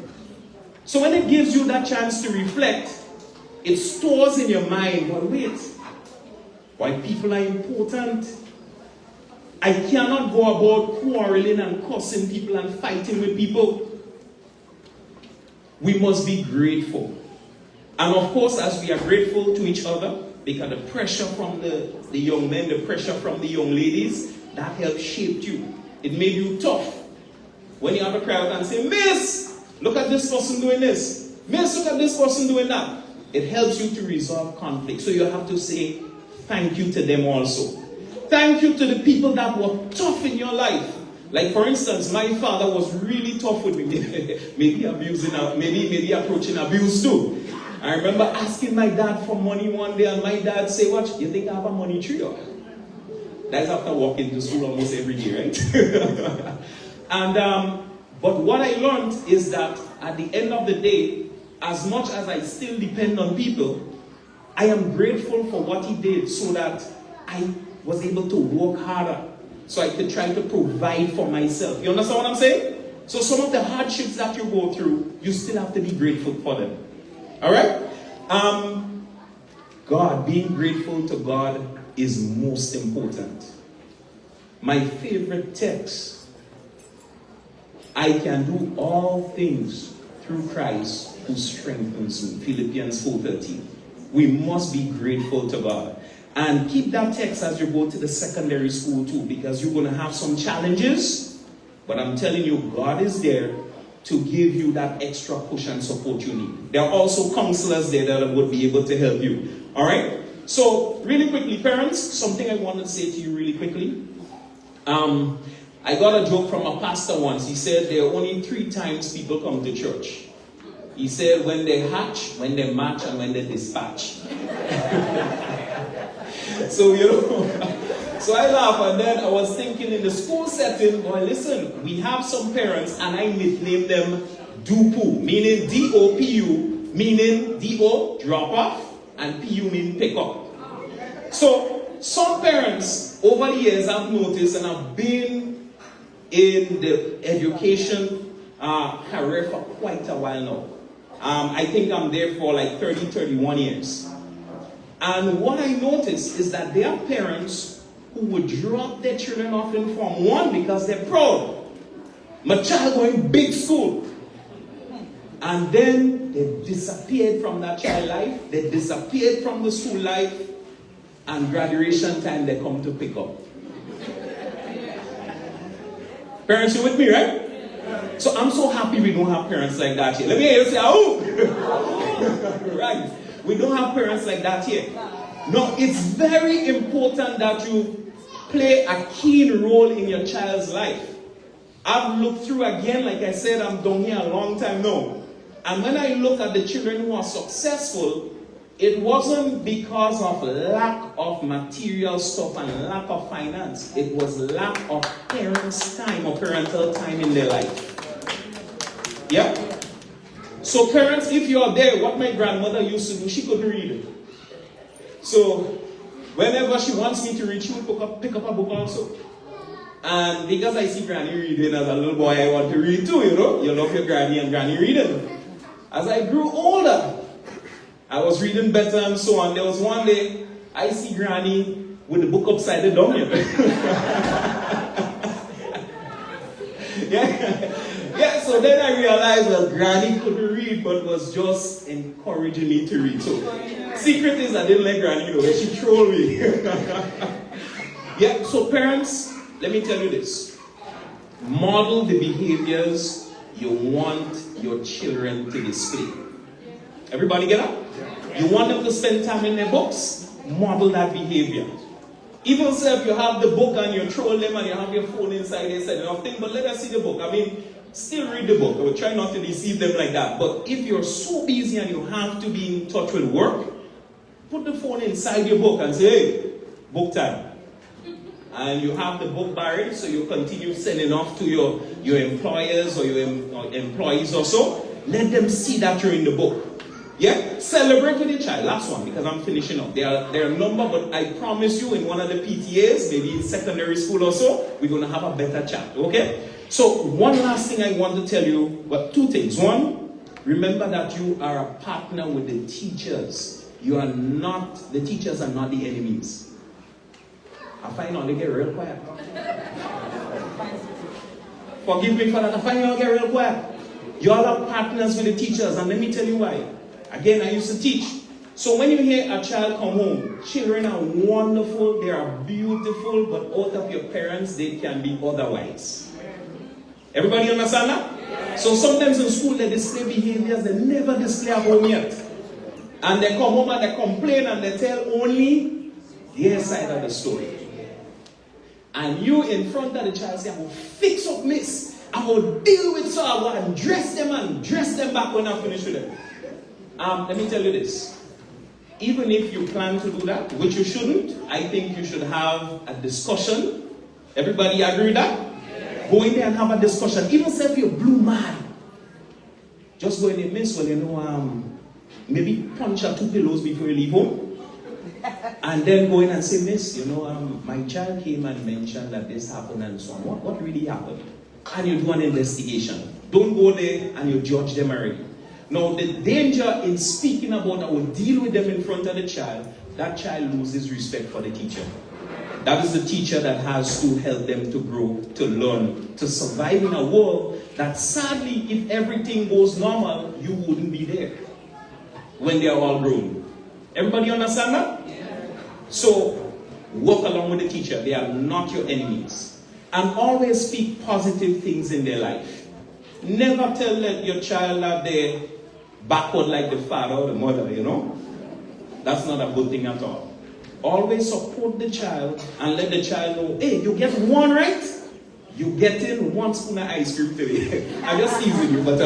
So when it gives you that chance to reflect, it stores in your mind, but wait, why people are important. I cannot go about quarreling and cussing people and fighting with people. We must be grateful. And of course, as we are grateful to each other, because the pressure from the young men, the pressure from the young ladies, that helped shape you. It made you tough. When you have a crowd and say, Miss, look at this person doing this. Miss, look at this person doing that. It helps you to resolve conflict. So you have to say thank you to them also. Thank you to the people that were tough in your life. Like for instance, my father was really tough with me. maybe approaching abuse too. I remember asking my dad for money one day and my dad say, what, you think I have a money tree? That's after walking to school almost every day, right? But what I learned is that at the end of the day, as much as I still depend on people, I am grateful for what he did so that I was able to work harder, so I could try to provide for myself. You understand what I'm saying? So some of the hardships that you go through, you still have to be grateful for them. Alright? God, being grateful to God is most important. My favorite text, I can do all things through Christ who strengthens me. Philippians 4:13. We must be grateful to God. And keep that text as you go to the secondary school too, because you're going to have some challenges. But I'm telling you, God is there to give you that extra push and support you need. There are also counselors there that would be able to help you. Alright? So, really quickly, parents, something I want to say to you really quickly. I got a joke from a pastor once. He said there are only 3 times people come to church. He said when they hatch, when they match, and when they dispatch. So, you know, so I laugh, and then I was thinking in the school setting, well, listen, we have some parents, and I nickname them DOPU, meaning D-O-P-U, meaning D-O, drop off, and P-U mean pick up. So, some parents, over the years, I've noticed, and I've been in the education career for quite a while now. I think I'm there for like 30, 31 years. And what I noticed is that there are parents who would drop their children off in Form 1 because they're proud. My child going big school. And then they disappeared from that child life. They disappeared from the school life. And graduation time, they come to pick up. Parents, you with me, right? So I'm so happy we don't have parents like that here. Let me hear you say, oh! Right. We don't have parents like that here. No, it's very important that you play a keen role in your child's life. I've looked through again, like I said, I'm down here a long time now. And when I look at the children who are successful, it wasn't because of lack of material stuff and lack of finance. It was lack of parents' time or parental time in their life. Yeah? So parents, if you're there, what my grandmother used to do, she couldn't read. So whenever she wants me to read, she would pick up a book also. And because I see Granny reading as a little boy, I want to read too, you know. You love your Granny and Granny reading. As I grew older, I was reading better and so on. There was one day, I see Granny with the book upside down. Yeah, so then I realized, well, Granny couldn't read, but was just encouraging me to read. So, secret is I didn't like Granny, you know, she trolled me. Yeah, so parents, let me tell you this. Model the behaviors you want your children to display. Everybody get up? You want them to spend time in their books? Model that behavior. Even so, if you have the book and you troll them and you have your phone inside there, said enough thing, but let us see the book. I mean, still read the book. I will try not to deceive them like that. But if you're so busy and you have to be in touch with work, put the phone inside your book and say, hey, book time. And you have the book buried, so you continue sending off to your employers or your employees or so. Let them see that you're in the book. Yeah? Celebrate with your child. Last one, because I'm finishing up. There are a number, but I promise you in one of the PTAs, maybe in secondary school or so, we're going to have a better chat. Okay? So one last thing I want to tell you, well, two things. One, remember that you are a partner with the teachers. The teachers are not the enemies. I find out they get real quiet. Forgive me for that. I find out they get real quiet. You all are partners with the teachers, and let me tell you why. Again, I used to teach. So when you hear a child come home, children are wonderful, they are beautiful, but out of your parents, they can be otherwise. Everybody understand that? Yes. So sometimes in school, they display behaviors they never display at home yet. And they come home and they complain and they tell only their side of the story. And you in front of the child say, I will fix up miss. I will deal with so I will undress them and dress them back when I finish with them. Let me tell you this. Even if you plan to do that, which you shouldn't, I think you should have a discussion. Everybody agree with that? Yes. Go in there and have a discussion. Even if you're blue mad, just go in there, miss, well, you know, maybe punch out 2 pillows before you leave home. And then go in and say, miss, you know, my child came and mentioned that this happened and so on. What really happened? And you do an investigation. Don't go there and you judge them already. Now, the danger in speaking about or deal with them in front of the child, that child loses respect for the teacher. That is the teacher that has to help them to grow, to learn, to survive in a world that sadly, if everything goes normal, you wouldn't be there when they are all grown. Everybody understand that? Yeah. So, work along with the teacher. They are not your enemies. And always speak positive things in their life. Never tell your child that they're backward like the father or the mother, you know. That's not a good thing at all. Always support the child and let the child know, hey, you get one right, you get in 1 spoon of ice cream today. I'm just teasing you, but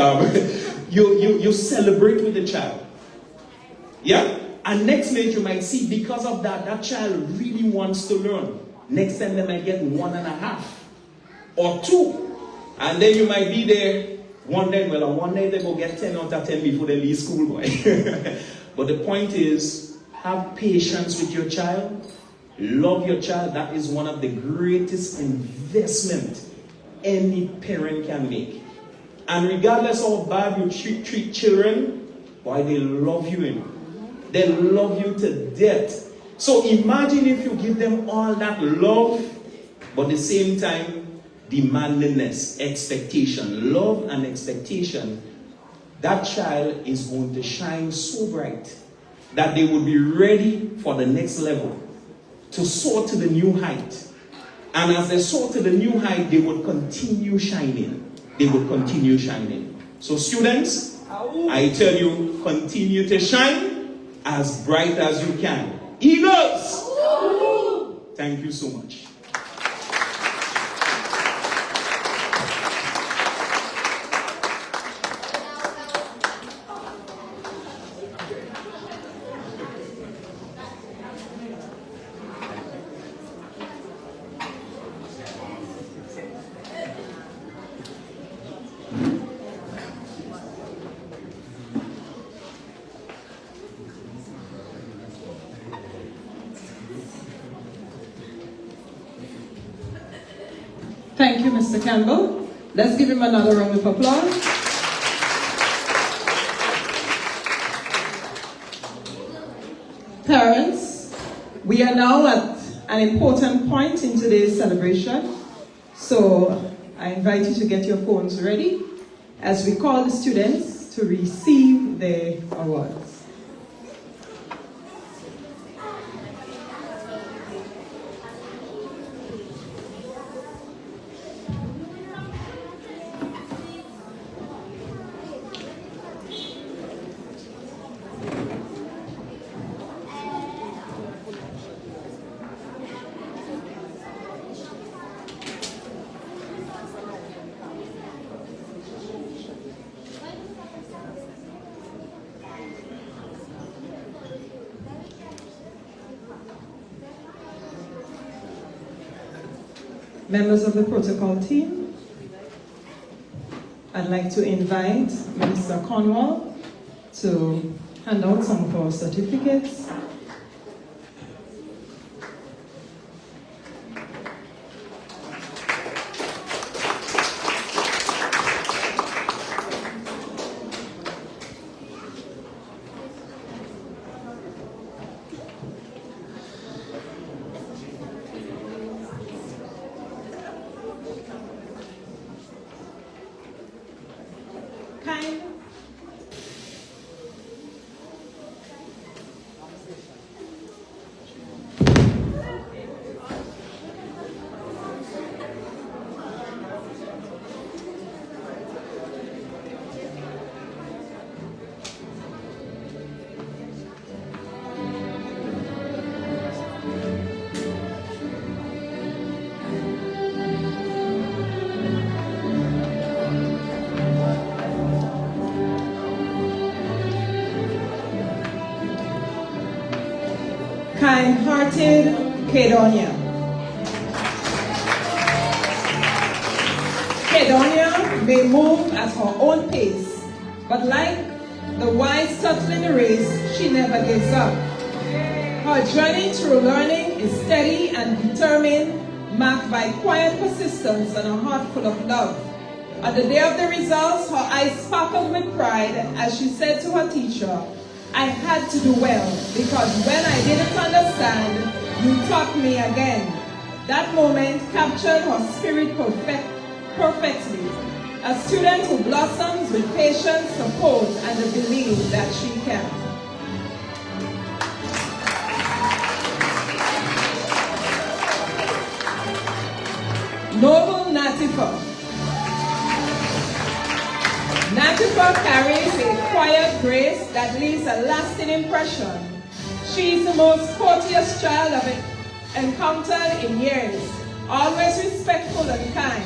you celebrate with the child. Yeah? And next minute you might see, because of that, that child really wants to learn. Next time they might get 1.5 or 2. And then you might be there one day, well, on one day they go get 10 out of 10 before they leave school, boy. But the point is, have patience with your child. Love your child. That is one of the greatest investments any parent can make. And regardless of how bad you treat children, boy, they love you. They love you to death. So imagine if you give them all that love, but at the same time, demandingness, expectation, love and expectation, that child is going to shine so bright that they will be ready for the next level, to soar to the new height. And as they soar to the new height, they would continue shining. They would continue shining. So students, I tell you, continue to shine as bright as you can. Eagles! Thank you so much. Thank you, Mr. Campbell. Let's give him another round of applause. Parents, we are now at an important point in today's celebration. So I invite you to get your phones ready as we call the students to receive their awards. Members of the protocol team, I'd like to invite Minister Cornwall to hand out some of our certificates. Kind-hearted Kedonia. Kedonia may move at her own pace, but like the wise turtle in the race, she never gives up. Her journey through learning is steady and determined, marked by quiet persistence and a heart full of love. On the day of the results, her eyes sparkled with pride as she said to her teacher, "I had to do well, because when I didn't understand, you taught me again." That moment captured her spirit perfectly. A student who blossoms with patience, support, and the belief that she can. Noble Natifa. Natifa carries a quiet grace that leaves a lasting impression. She is the most courteous child I've encountered in years, always respectful and kind.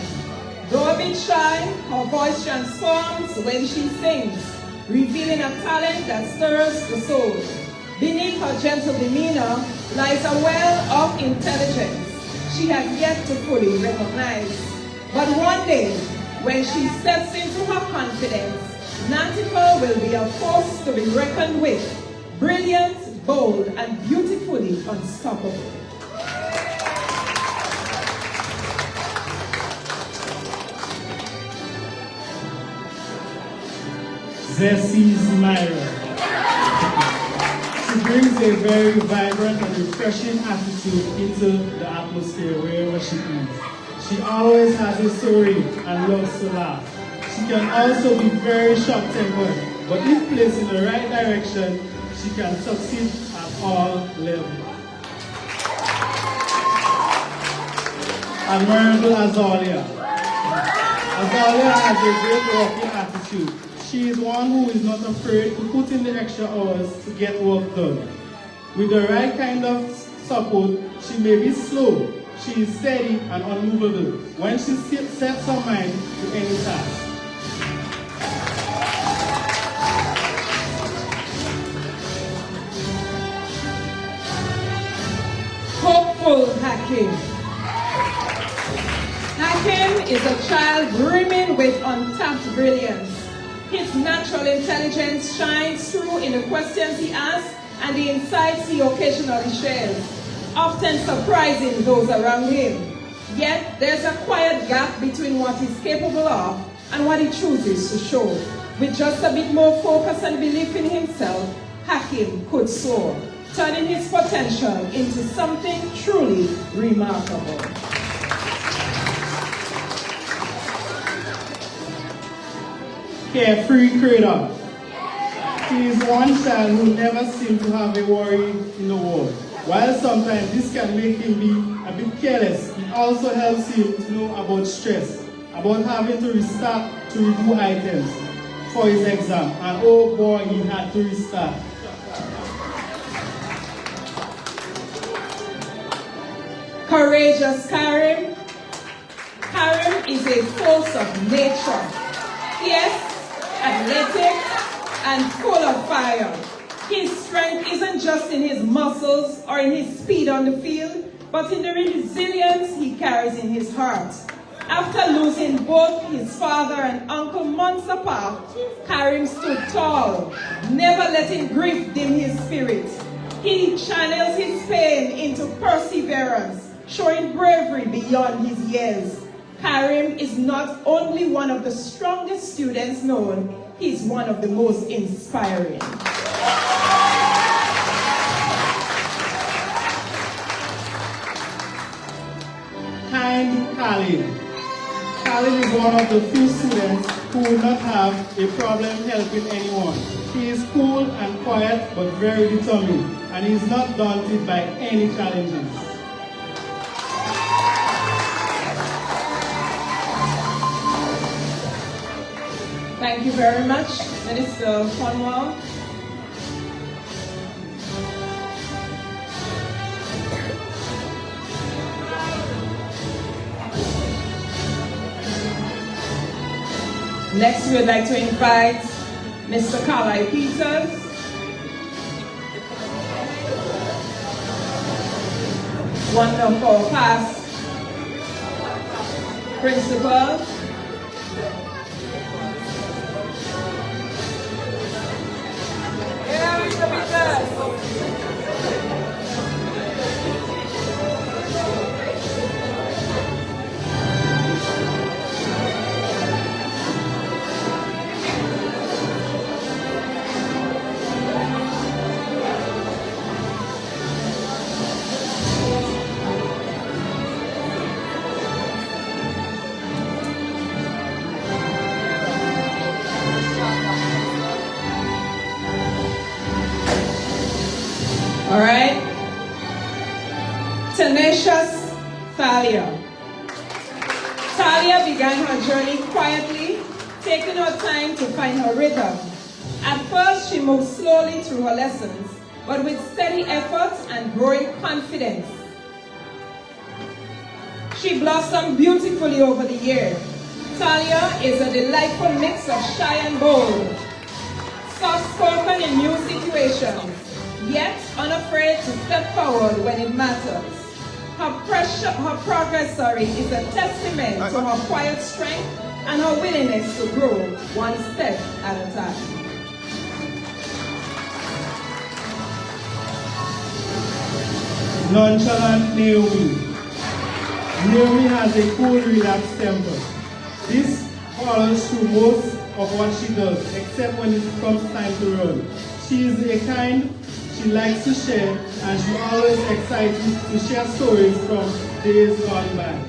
Though a bit shy, her voice transforms when she sings, revealing a talent that stirs the soul. Beneath her gentle demeanor lies a well of intelligence she has yet to fully recognize. But one day, when she steps into her confidence, Natifa will be a force to be reckoned with, brilliant, bold, and beautifully unstoppable. Zessie's Myra. She brings a very vibrant and refreshing attitude into the atmosphere wherever she is. She always has a story and loves to laugh. She can also be very short-tempered, but if placed in the right direction, she can succeed at all levels. Admirable Azalia. Azalia has a great working attitude. She is one who is not afraid to put in the extra hours to get work done. With the right kind of support, she may be slow. She is steady and unmovable when she sets her mind to any task. Hopeful Hakim. Hakim is a child brimming with untapped brilliance. His natural intelligence shines through in the questions he asks and the insights he occasionally shares, often surprising those around him. Yet, there's a quiet gap between what he's capable of and what he chooses to show. With just a bit more focus and belief in himself, Hakim could soar, turning his potential into something truly remarkable. Carefree Creator. He is one child who never seems to have a worry in the world. While sometimes this can make him be a bit careless, it also helps him to know about stress, about having to restart to redo items for his exam. And oh boy, he had to restart. Courageous Karim. Karim is a force of nature. Yes, athletic, and full of fire. His strength isn't just in his muscles or in his speed on the field, but in the resilience he carries in his heart. After losing both his father and uncle months apart, Karim stood tall, never letting grief dim his spirit. He channels his pain into perseverance, showing bravery beyond his years. Karim is not only one of the strongest students known, he's one of the most inspiring. Kind Khalid. Khalid is one of the few students who will not have a problem helping anyone. He is cool and quiet but very determined, and he is not daunted by any challenges. Thank you very much, Minister Cornwall. Next, we would like to invite Mr. Carly Peters. One of our past principals. All right. Tenacious Thalia. Thalia began her journey quietly, taking her time to find her rhythm. At first, she moved slowly through her lessons, but with steady effort and growing confidence. She blossomed beautifully over the years. Thalia is a delightful mix of shy and bold, soft-spoken in new situations, yet unafraid to step forward when it matters. Her progress is a testament to her quiet strength and her willingness to grow one step at a time. Nonchalant Naomi. Naomi has a cool, relaxed temper. This follows through most of what she does, except when it comes time to run. She is a kind, she likes to share, and she's always excited to share stories from days gone by.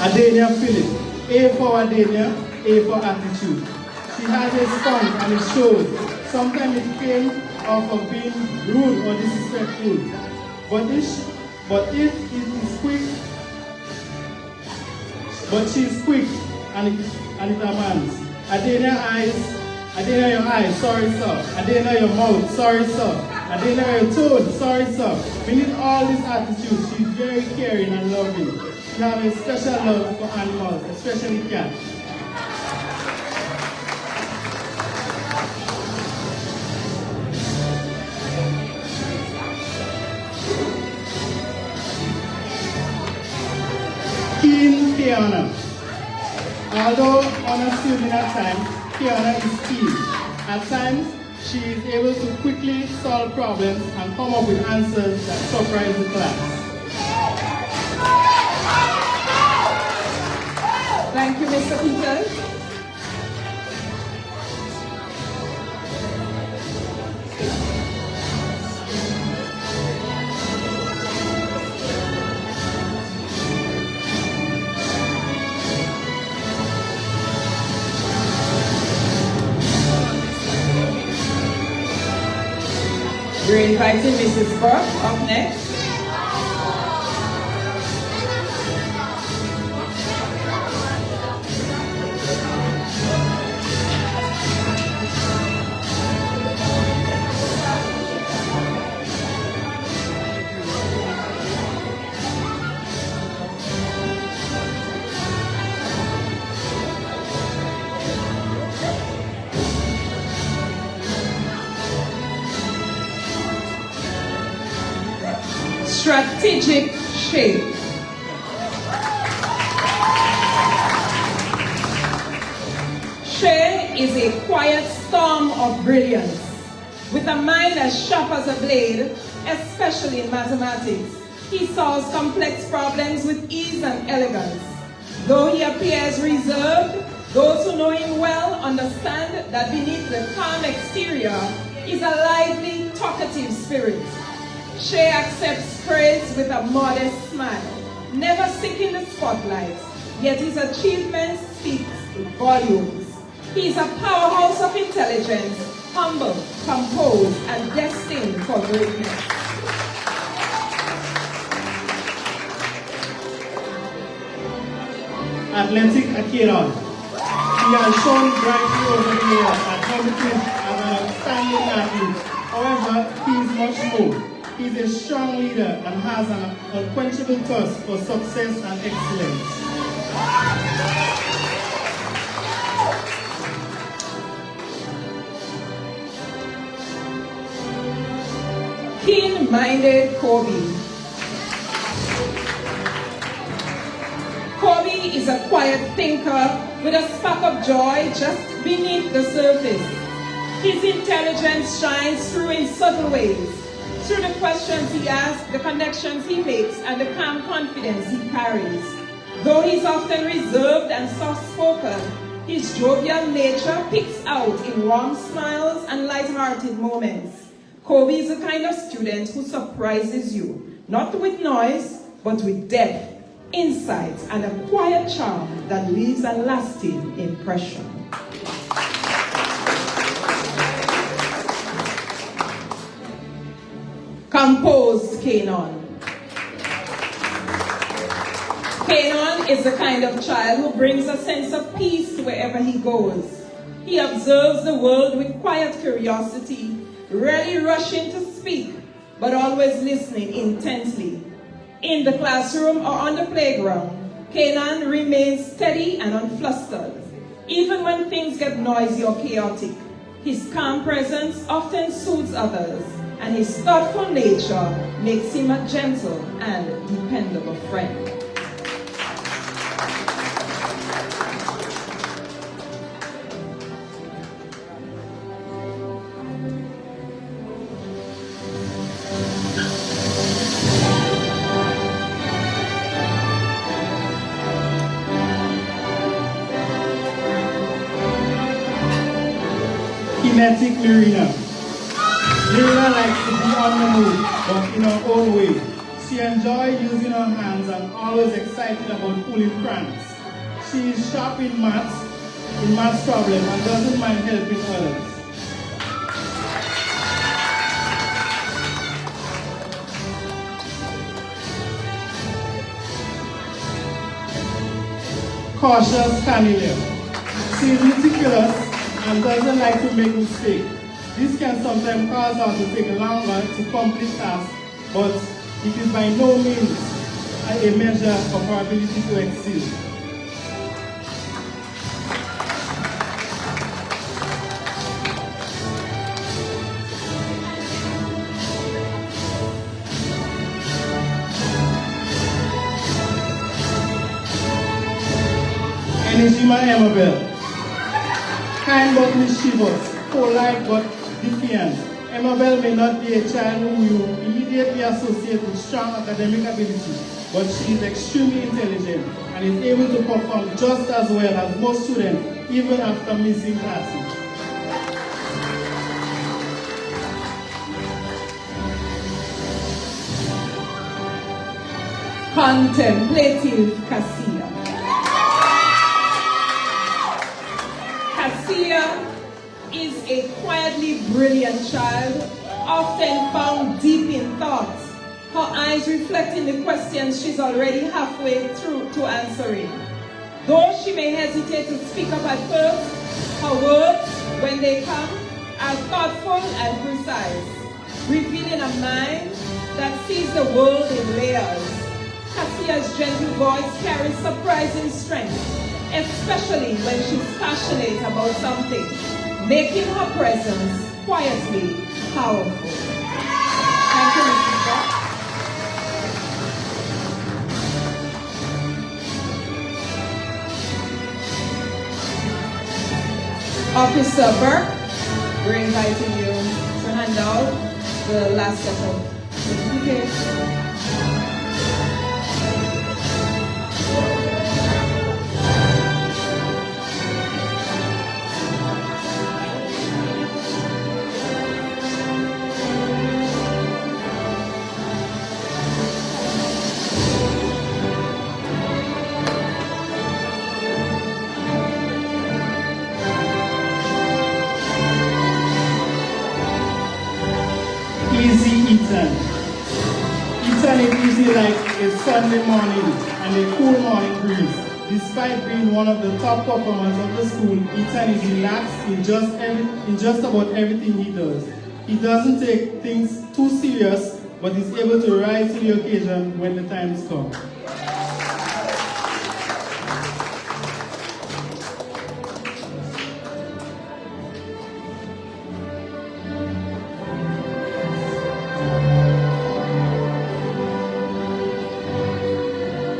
Adenia Philip. A for Adenia, A for attitude. She has a spunk and it shows. Sometimes it came off of being rude or disrespectful. But if it is quick, but she is quick and it demands. Adenia eyes, Adenia your eyes, sorry sir. Adenia your mouth, sorry sir. Adenia your tone, sorry sir. Beneath all this attitude, she's very caring and loving. She has a special love for animals, especially cats. Kiana. Although on a student at times, Kiana is keen. At times, she is able to quickly solve problems and come up with answers that surprise the class. Thank you, Mr. Peters. We're inviting Mrs. Burke up next. Strategic shape. Shay is a quiet storm of brilliance, with a mind as sharp as a blade, especially in mathematics. He solves complex problems with ease and elegance. Though he appears reserved, those who know him well understand that beneath the calm exterior is a lively, talkative spirit. Shay accepts praise with a modest smile, never seeking the spotlight, yet his achievements speak volumes. He is a powerhouse of intelligence, humble, composed, and destined for greatness. Athletic Acheron. He has shown brightly over the years at Hermitage as an outstanding athlete. However, he is much more. He is a strong leader and has an unquenchable thirst for success and excellence. Keen-minded Kobe. Kobe is a quiet thinker with a spark of joy just beneath the surface. His intelligence shines through in subtle ways. Through the questions he asks, the connections he makes, and the calm confidence he carries. Though he's often reserved and soft-spoken, his jovial nature peeks out in warm smiles and light-hearted moments. Kobe is the kind of student who surprises you, not with noise, but with depth, insight, and a quiet charm that leaves a lasting impression. Composed Kanon. Kanon is the kind of child who brings a sense of peace wherever he goes. He observes the world with quiet curiosity, rarely rushing to speak, but always listening intently. In the classroom or on the playground, Kanon remains steady and unflustered. Even when things get noisy or chaotic, his calm presence often soothes others, and his thoughtful nature makes him a gentle and dependable friend. Kinetic Marina. Marina likes to be on the move, but in her own way. She enjoys using her hands and always excited about pulling cranks. She is sharp in maths problem, and doesn't mind helping others. Cautious Camille. She is meticulous and doesn't like to make mistakes. This can sometimes cause her to take longer to complete tasks, but it is by no means a measure of her ability to excel. Enijima Emabel. Kind but mischievous, polite but defiant. Emabel may not be a child whom you immediately associate with strong academic ability, but she is extremely intelligent and is able to perform just as well as most students, even after missing classes. Contemplative Cassia. Cassia is a quietly brilliant child, often found deep in thought, her eyes reflecting the questions she's already halfway through to answering. Though she may hesitate to speak up at first, her words, when they come, are thoughtful and precise, revealing a mind that sees the world in layers. Cassia's gentle voice carries surprising strength, especially when she's passionate about something, making her presence quietly powerful. Thank you, Mrs. Scott. Officer Burke, we're inviting you to hand out the last set of certificates. Ethan is easy like a Sunday morning and a cool morning breeze. Despite being one of the top performers of the school, Ethan is relaxed in just about everything he does. He doesn't take things too serious, but is able to rise to the occasion when the times come.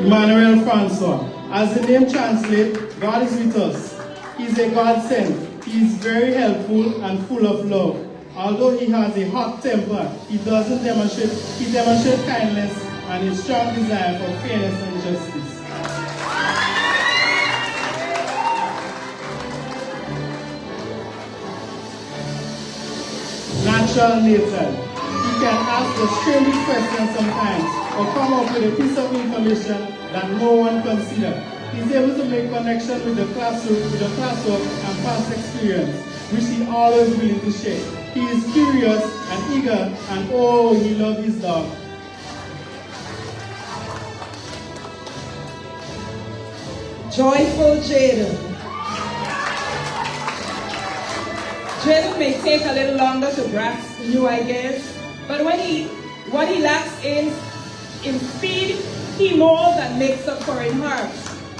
Emmanuel Francois. As the name translates, God is with us. He is a godsend. He is very helpful and full of love. Although he has a hot temper, he demonstrates kindness and a strong desire for fairness and justice. Natural Nathan. He can ask the strangest questions sometimes, or come up with a piece of information that no one considers. He's able to make connection with the classwork and past experience, which he always willing to share. He is curious and eager, and oh, he loves his dog. Joyful Jaden. Jaden may take a little longer to grasp new ideas, but what he lacks in speed, he more than makes up for in heart.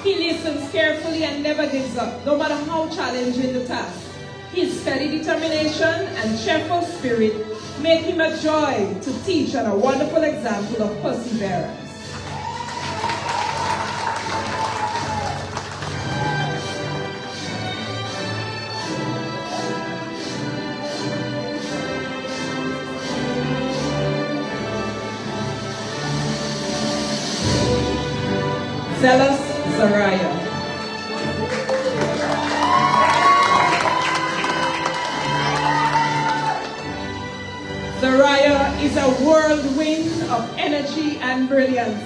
He listens carefully and never gives up, no matter how challenging the task. His steady determination and cheerful spirit make him a joy to teach and a wonderful example of perseverance. Zealous Zariah. Zaraya is a whirlwind of energy and brilliance,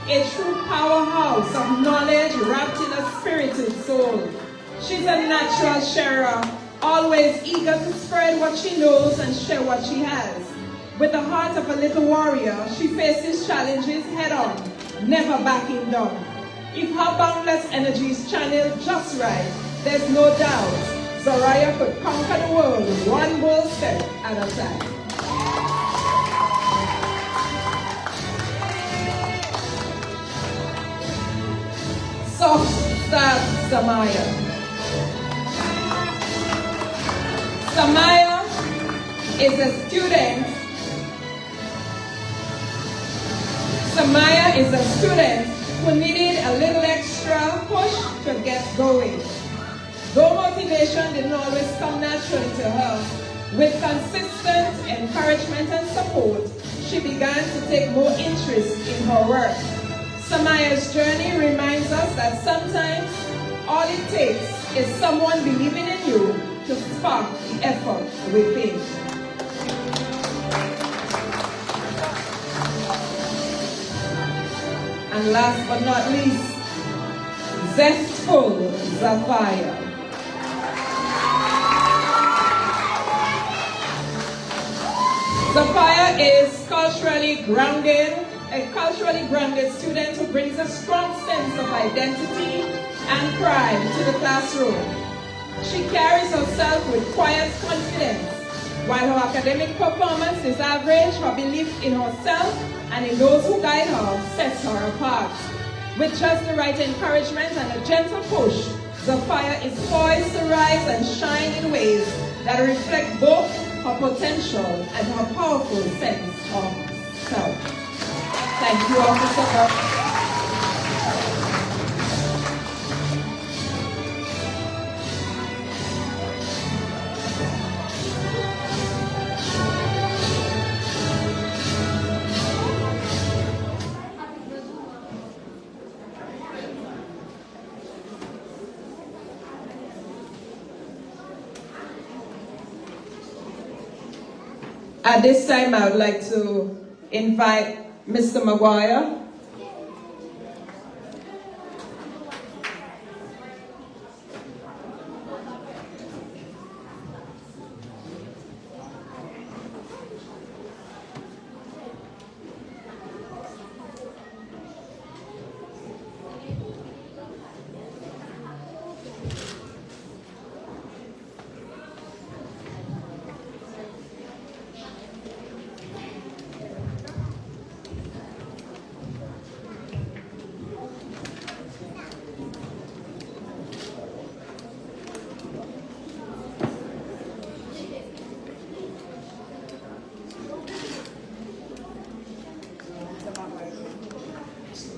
a true powerhouse of knowledge wrapped in a spirited soul. She's a natural sharer, always eager to spread what she knows and share what she has. With the heart of a little warrior, she faces challenges head-on, never backing down. If her boundless energy is channeled just right, there's no doubt Zaraya could conquer the world one bold step at a time. Soft start, Samaya. Samaya is a student. Samaya is a student who needed a little extra push to get going. Though motivation didn't always come naturally to her, with consistent encouragement and support, she began to take more interest in her work. Samaya's journey reminds us that sometimes all it takes is someone believing in you to spark the effort within. And last but not least, zestful Zafaya. Zafaya is a culturally grounded student who brings a strong sense of identity and pride to the classroom. She carries herself with quiet confidence. While her academic performance is average, her belief in herself and in those who guide her sets her apart. With just the right encouragement and a gentle push, Zafaya is poised to rise and shine in ways that reflect both her potential and her powerful sense of self. Thank you all for support. At this time, I would like to invite Mr. MYWAY.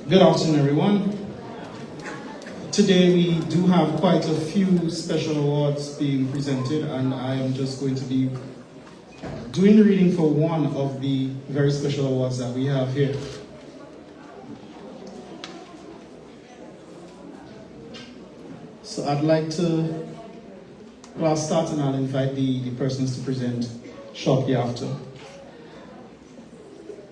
Good afternoon, everyone. Today we do have quite a few special awards being presented, and I am just going to be doing the reading for one of the very special awards that we have here. So I'd like to, well, I'll start and I'll invite the persons to present shortly after.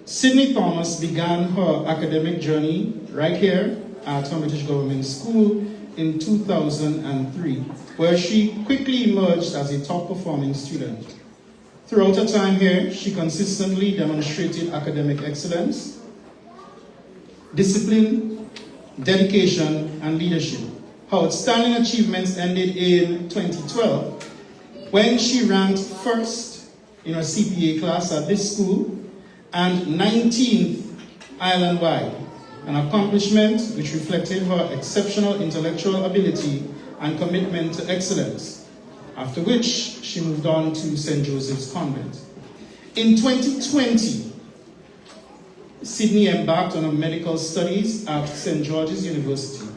Sydney Thomas began her academic journey right here at Hermitage Government School in 2003, where she quickly emerged as a top-performing student. Throughout her time here, she consistently demonstrated academic excellence, discipline, dedication, and leadership. Her outstanding achievements ended in 2012, when she ranked first in her CPA class at this school and 19th island-wide, an accomplishment which reflected her exceptional intellectual ability and commitment to excellence, after which she moved on to St. Joseph's Convent. In 2020, Sydney embarked on her medical studies at St. George's University.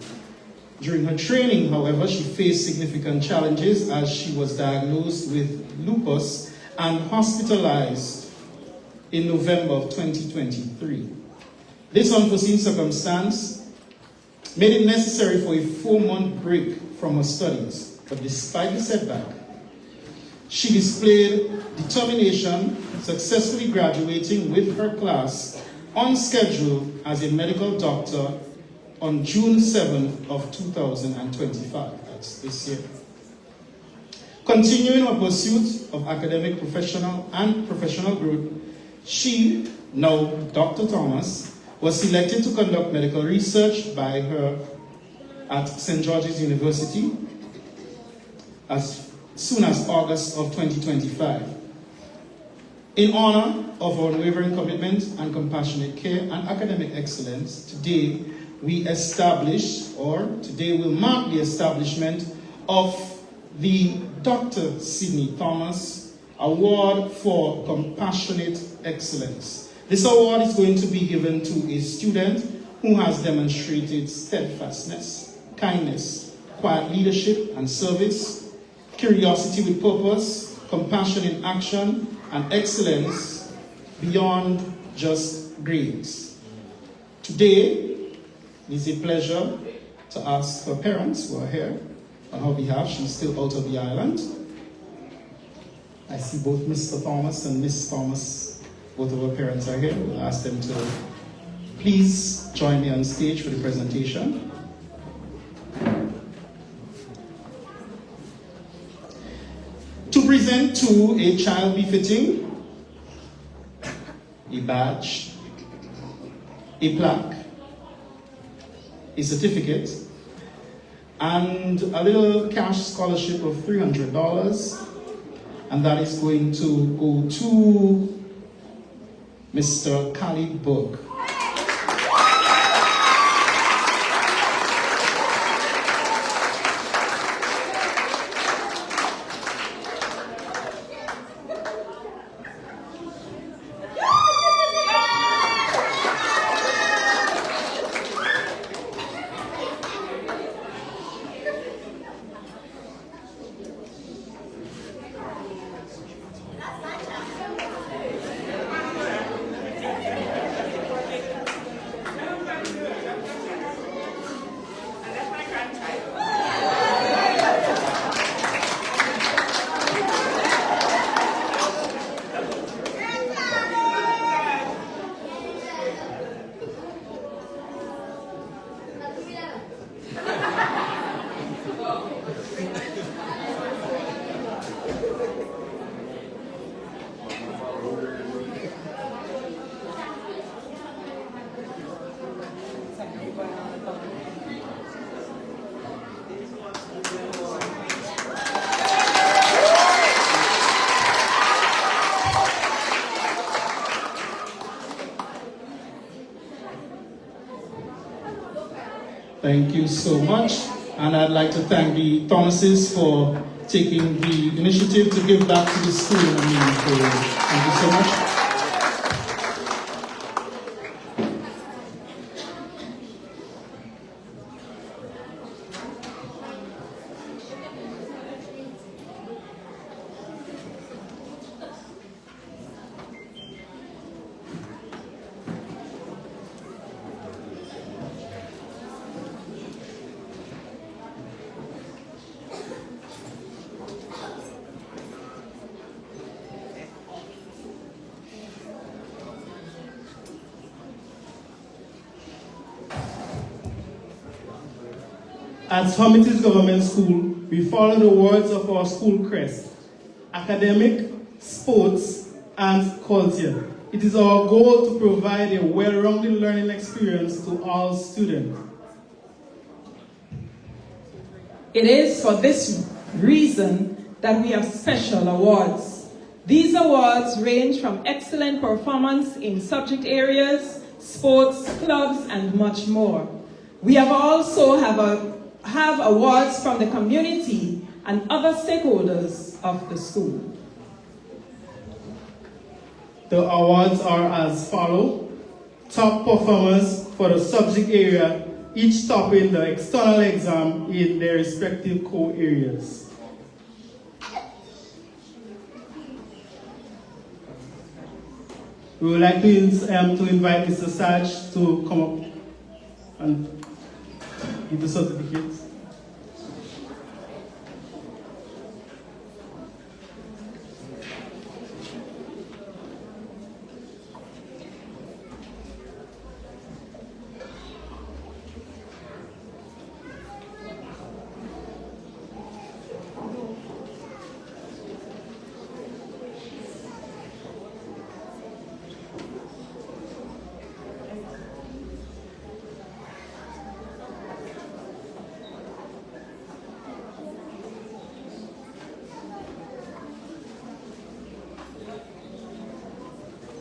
During her training, however, she faced significant challenges as she was diagnosed with lupus and hospitalized in November of 2023. This unforeseen circumstance made it necessary for a 4-month break from her studies, but despite the setback, she displayed determination successfully graduating with her class on schedule as a medical doctor on June 7th of 2025. That's this year. Continuing her pursuit of academic, professional growth, she, now Dr. Thomas, was selected to conduct medical research by her at St. George's University as soon as August of 2025. In honor of our unwavering commitment and compassionate care and academic excellence, today will mark the establishment of the Dr. Sidney Thomas Award for Compassionate Excellence. This award is going to be given to a student who has demonstrated steadfastness, kindness, quiet leadership and service, curiosity with purpose, compassion in action, and excellence beyond just grades. Today, it is a pleasure to ask her parents who are here on her behalf. She's still out of the island. I see both Mr. Thomas and Miss Thomas, both of her parents are here. We'll ask them to please join me on stage for the presentation. To present to a child befitting, a badge, a plaque, a certificate, and a little cash scholarship of $300, and that is going to go to Mr. Khalid Book. Thank you so much, and I'd like to thank the Thomases for taking the initiative to give back to the school in a meaningful way. Thank you so much. At Hermitage Government School, we follow the words of our school crest: academic, sports, and culture. It is our goal to provide a well-rounded learning experience to all students. It is for this reason that we have special awards. These awards range from excellent performance in subject areas, sports, clubs, and much more. We have also have awards from the community and other stakeholders of the school. The awards are as follows: top performers for the subject area, each topping the external exam in their respective core areas. We would like to invite Mr. Saj to come up and give the certificates.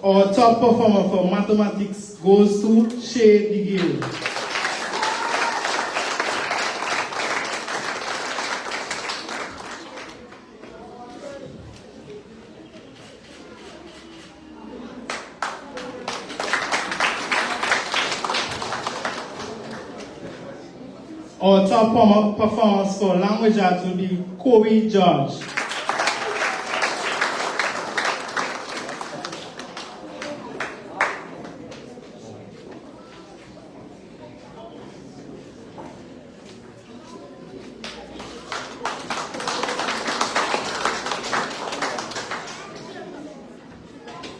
Our top performer for mathematics goes to Shay DeGale. Our top performance for language arts will be Kobe George.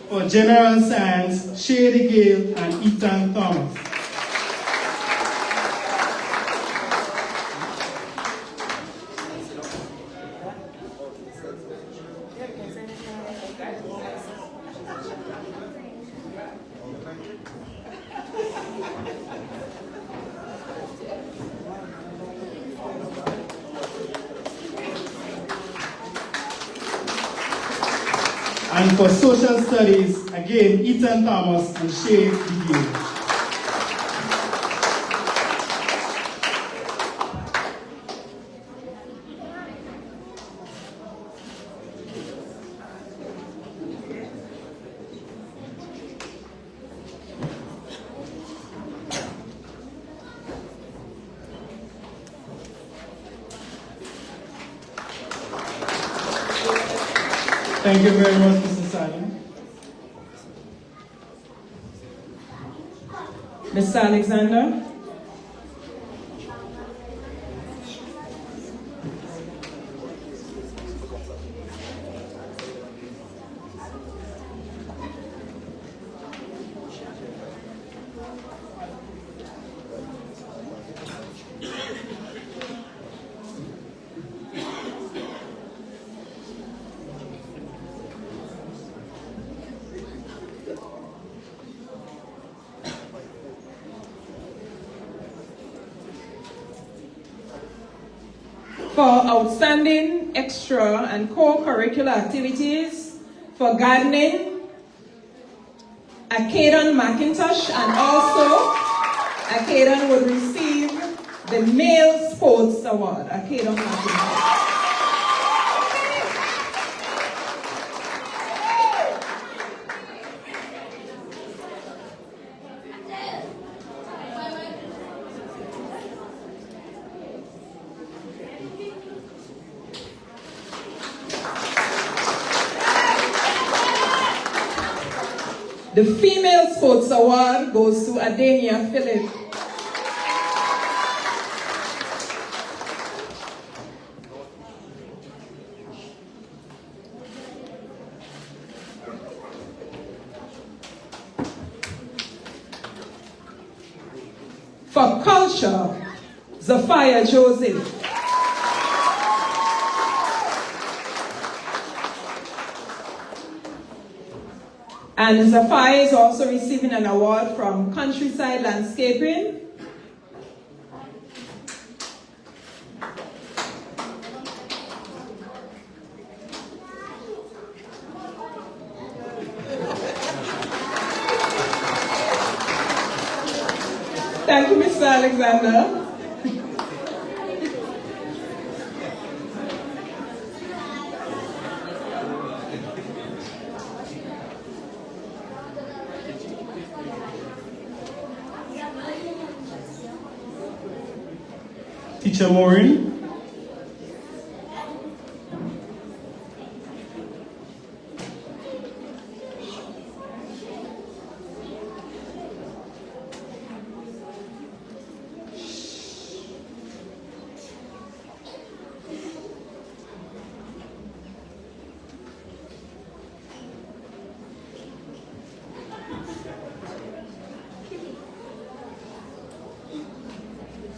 For general science, Shay Gale and Ethan Thomas. And for social studies, again, Ethan Thomas and Shay DeGale. Thank you very much, Mr. Salim. Mr. Alexander. For outstanding extra and co-curricular activities for gardening, Acadon McIntosh, and also Acadon would receive the Male Sports Award. Acadon McIntosh. The Female Sports Award goes to Adenia Phillip. For culture, Zafia Joseph. And Zafia is also receiving an award from Countryside Landscaping. Thank you, Mr. Alexander. Teacher Maureen.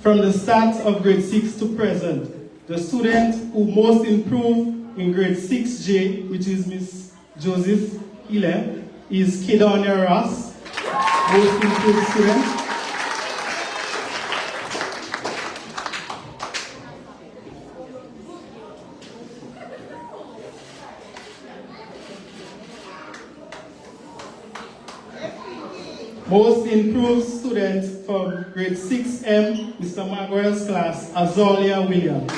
From the start of grade 6 to present, the student who most improved in grade 6J, which is Miss Joseph Hille, is Kedonia Ross, most improved student. Most improved student from grade 6M, Mr. McGuire's class, Azalia Williams.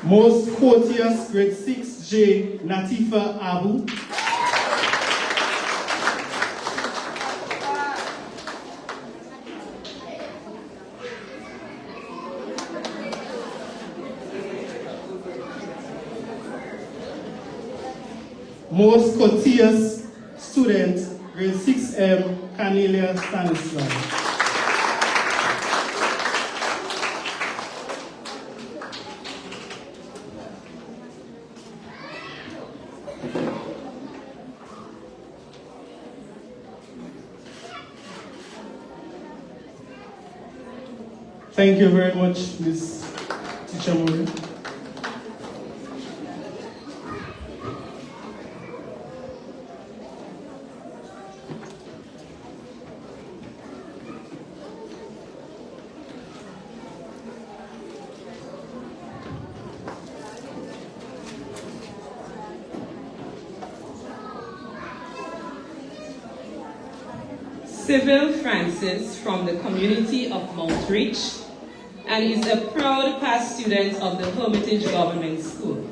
Most courteous grade 6J, Natifa Abu. Most courteous student, grade 6M, Cornelia Stanislav. Thank you very much, Ms. Teacher Mori. Sybil Francis from the community of Mount Rich and is a proud past student of the Hermitage Government School.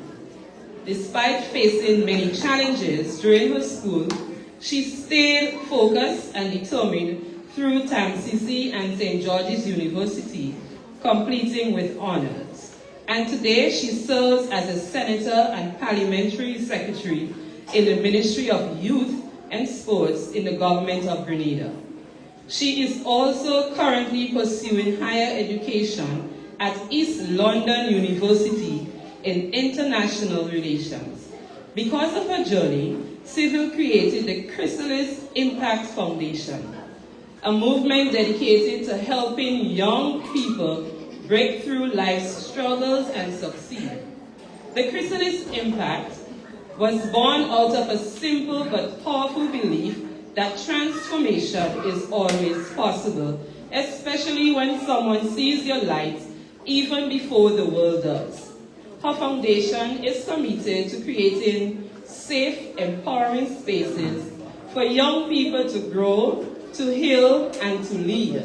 Despite facing many challenges during her school, she stayed focused and determined through TAMCC and St. George's University, completing with honors. And today she serves as a senator and parliamentary secretary in the Ministry of Youth and Sports in the government of Grenada. She is also currently pursuing higher education at East London University in International Relations. Because of her journey, Sybil created the Chrysalis Impact Foundation, a movement dedicated to helping young people break through life's struggles and succeed. The Chrysalis Impact was born out of a simple but powerful belief that transformation is always possible, especially when someone sees your light even before the world does. Her foundation is committed to creating safe, empowering spaces for young people to grow, to heal, and to lead.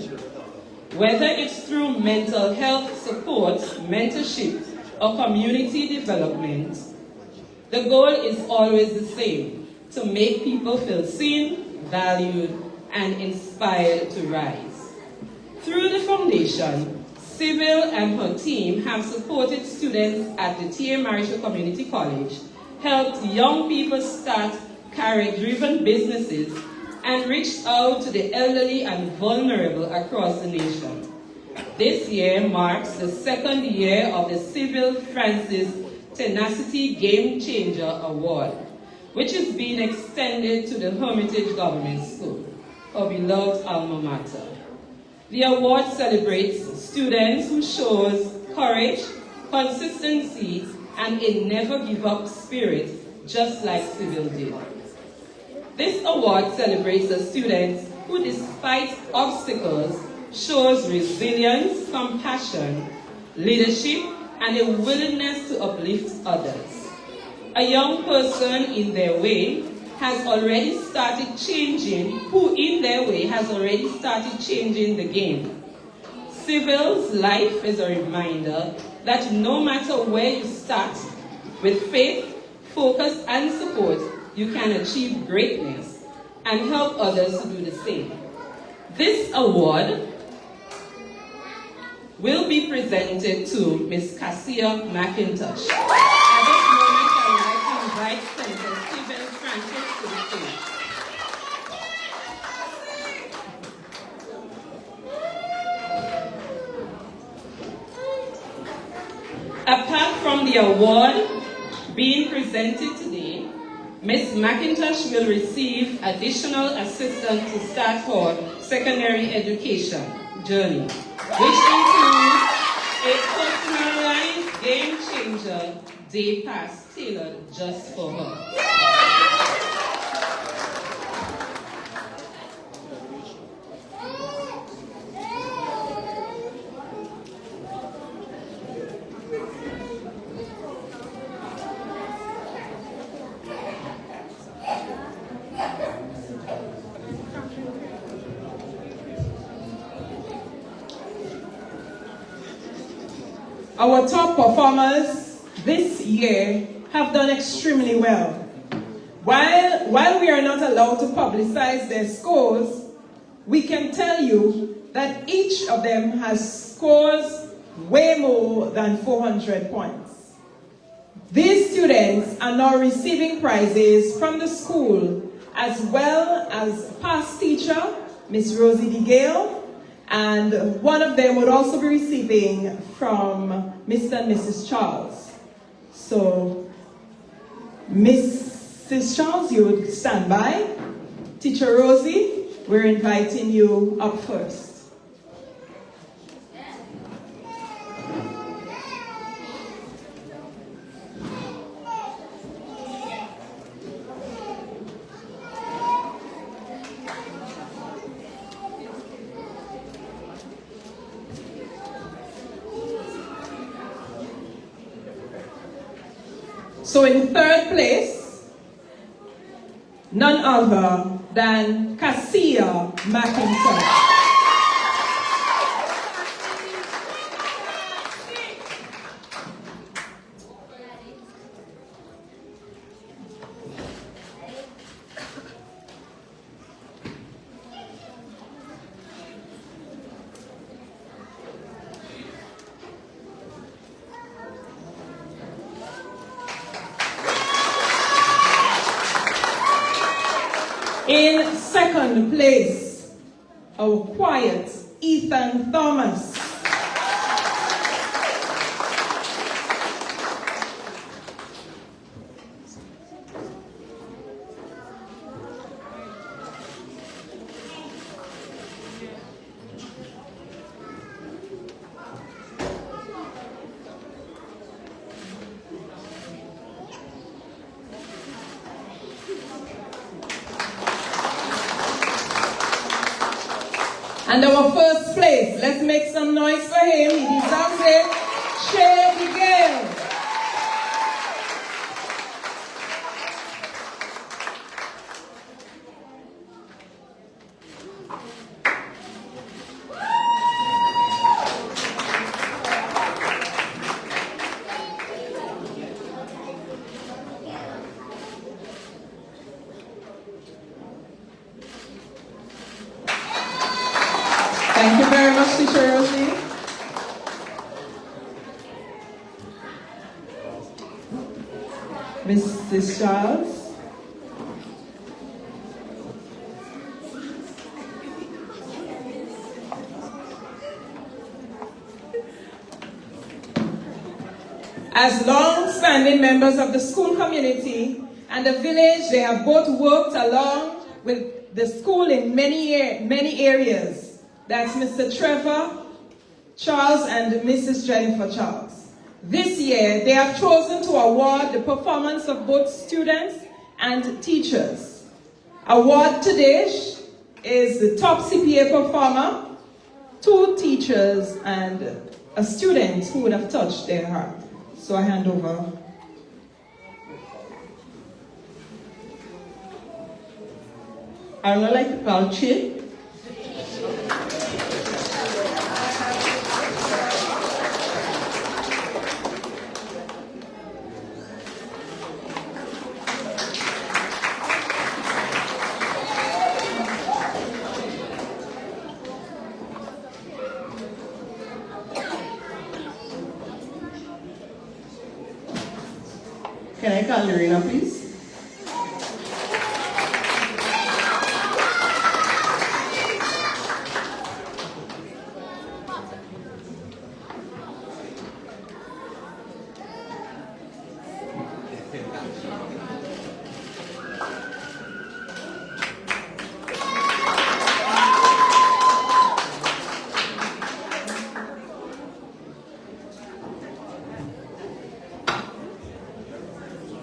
Whether it's through mental health support, mentorship, or community development, the goal is always the same: to make people feel seen, valued, and inspired to rise. Through the foundation, Sybil and her team have supported students at the T.A. Marshall Community College, helped young people start career-driven businesses, and reached out to the elderly and vulnerable across the nation. This year marks the second year of the Sybil Francis Tenacity Game Changer Award, which is being extended to the Hermitage Government School, her beloved alma mater. The award celebrates students who shows courage, consistency, and a never-give-up spirit, just like Sybil did. This award celebrates the students who, despite obstacles, shows resilience, compassion, leadership, and a willingness to uplift others. A young person in their way has already started changing, the game. Sybil's life is a reminder that no matter where you start, with faith, focus, and support, you can achieve greatness and help others to do the same. This award will be presented to Ms. Cassia McIntosh. At this moment, I would like to invite Senator Sybil Francis to the stage. Apart from the award being presented today, Ms. McIntosh will receive additional assistance to start her secondary education journey, which includes a personalized game changer day pass tailored just for her. Our top performers this year have done extremely well. While we are not allowed to publicize their scores, we can tell you that each of them has scores way more than 400 points. These students are now receiving prizes from the school, as well as past teacher, Miss Rosie DeGale, and one of them would also be receiving from Mr. and Mrs. Charles. So, Mrs. Charles, you would stand by. Teacher Rosie, we're inviting you up first. So in third place, none other than Cassia McIntosh. In second place, our quiet Ethan Thomas. And our first place, let's make some noise for him, he deserves it, Shay Miguel. Thank you very much, Teacher Rosie. Mrs. Charles. As long-standing members of the school community and the village, they have both worked along with the school in many areas. That's Mr. Trevor Charles and Mrs. Jennifer Charles. This year, they have chosen to award the performance of both students and teachers. Award today is the top CPA performer, 2 teachers, and a student who would have touched their heart. So I hand over. I would like to call Chip. Can I call Lorena, please?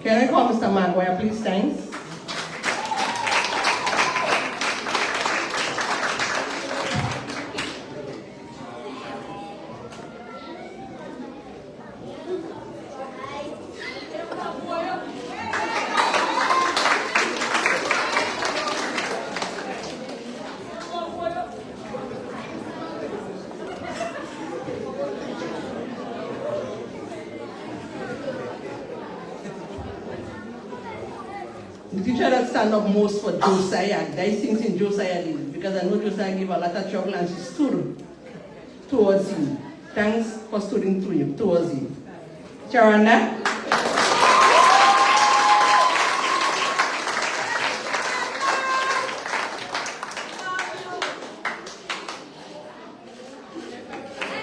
Can I call Mr. MYWAY, please? Thanks. teacher that stand up most for Josiah. Guys things in Josiah days, because I know Josiah give a lot of trouble and she stood towards you. Thanks for stooding towards you. Charanda?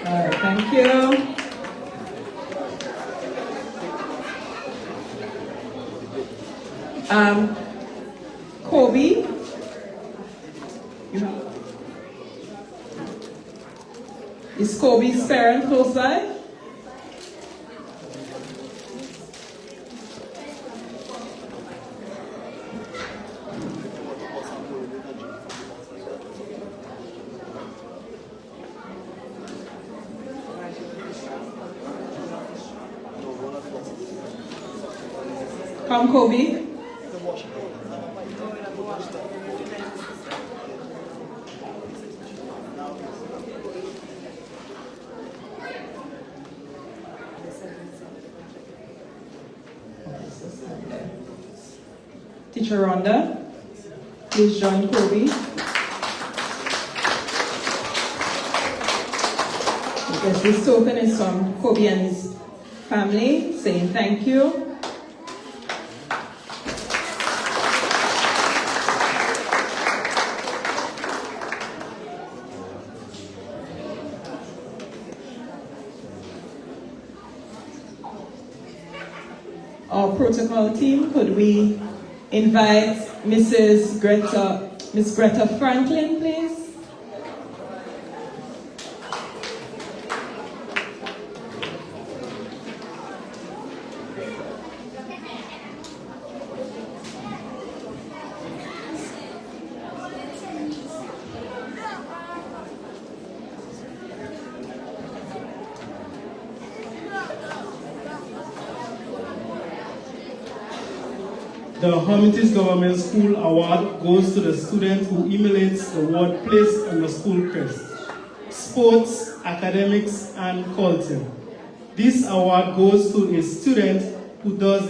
All right, thank you. Kobe. Is Kobe's parent close by? Come, Kobe. Teacher Rhonda, please join Kobe. Because this token is from Kobe and his family, saying thank you. Our protocol team, could we invite Miss Greta Franklin, please? The Hermitage Government School Award goes to the student who emulates the word placed on the school crest: sports, academics, and culture. This award goes to a student who does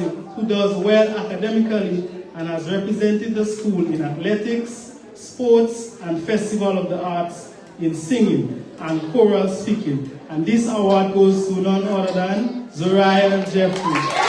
well academically and has represented the school in athletics, sports, and Festival of the Arts, in singing and choral speaking. And this award goes to none other than Zoriah Jeffrey.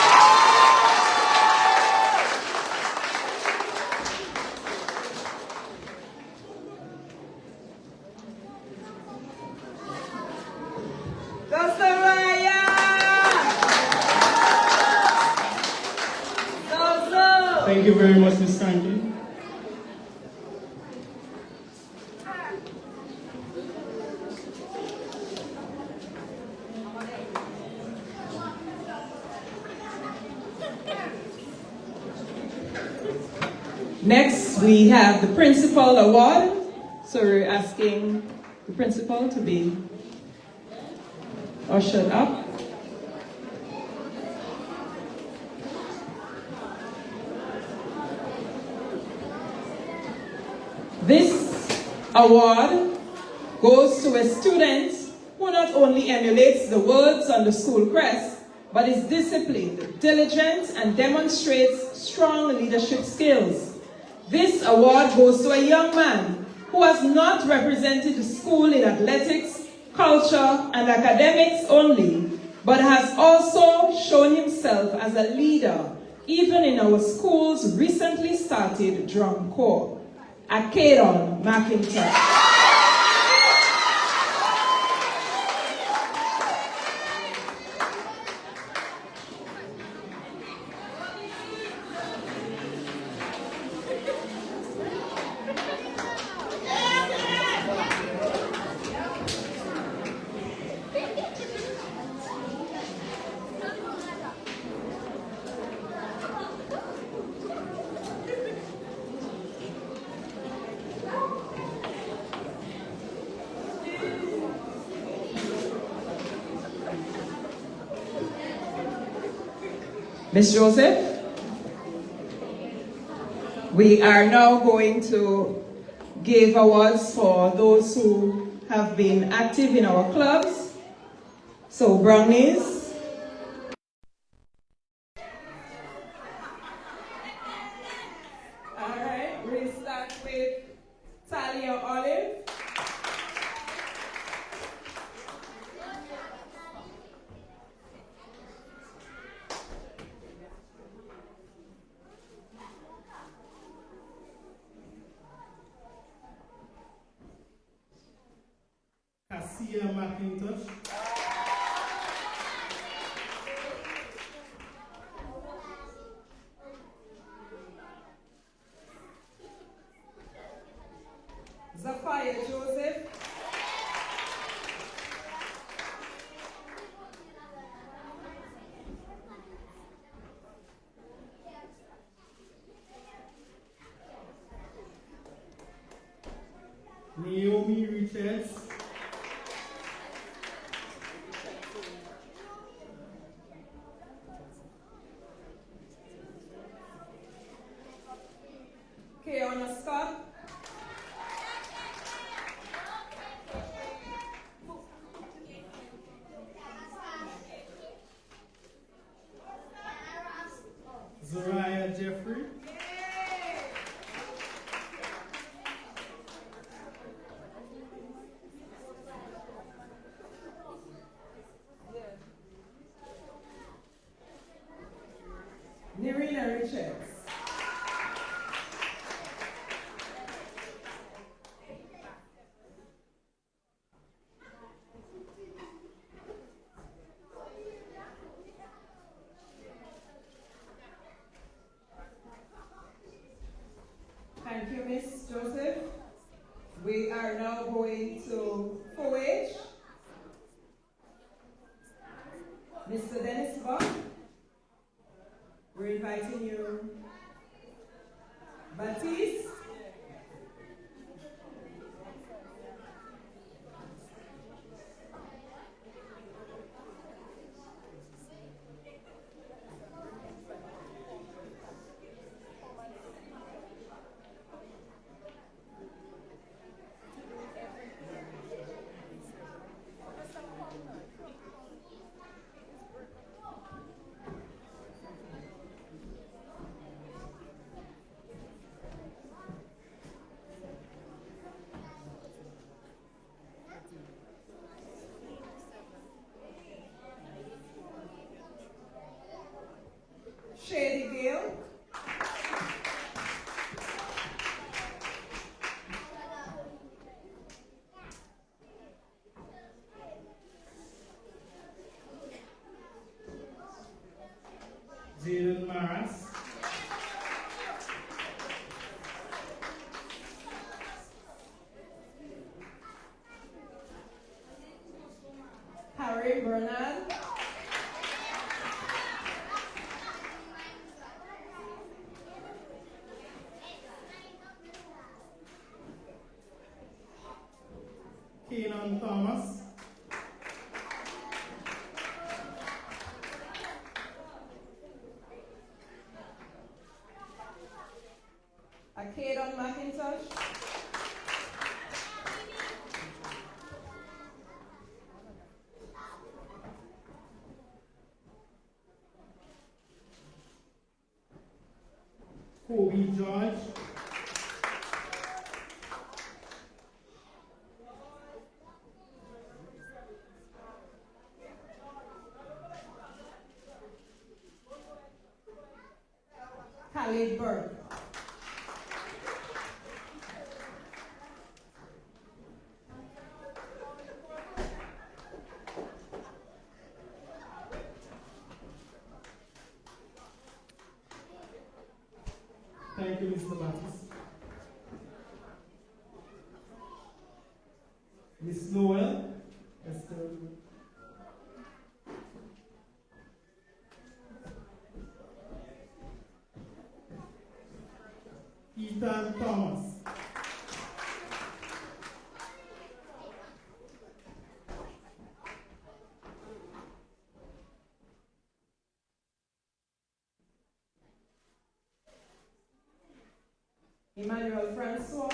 Thank you very much, Ms. Franklin. Next, we have the Principal Award. So we're asking the principal to be ushered up. This award goes to a student who not only emulates the words on the school crest, but is disciplined, diligent, and demonstrates strong leadership skills. This award goes to a young man who has not represented the school in athletics, culture, and academics only, but has also shown himself as a leader, even in our school's recently started drum corps. Akadon McIntyre. Ms. Joseph, we are now going to give awards for those who have been active in our clubs. So Brownies, Talia Olive. Cassia McIntosh. Zafaya Joseph. Naomi Richards. Keona Scott. Zariah Jeffrey. Nerina Richards. Thank you, Miss Joseph. We are now going to 4H. Mr. Dennis Buck, we're inviting you. Baptiste. Shady Gill. Jaden Maras. Harry Bernard. Kenan Thomas. Akadon McIntosh. Kobe George. Khalid Burke. Thank you, Mr. Baptiste. Miss Noel. Esther. Ethan Thomas. Emmanuel Francois.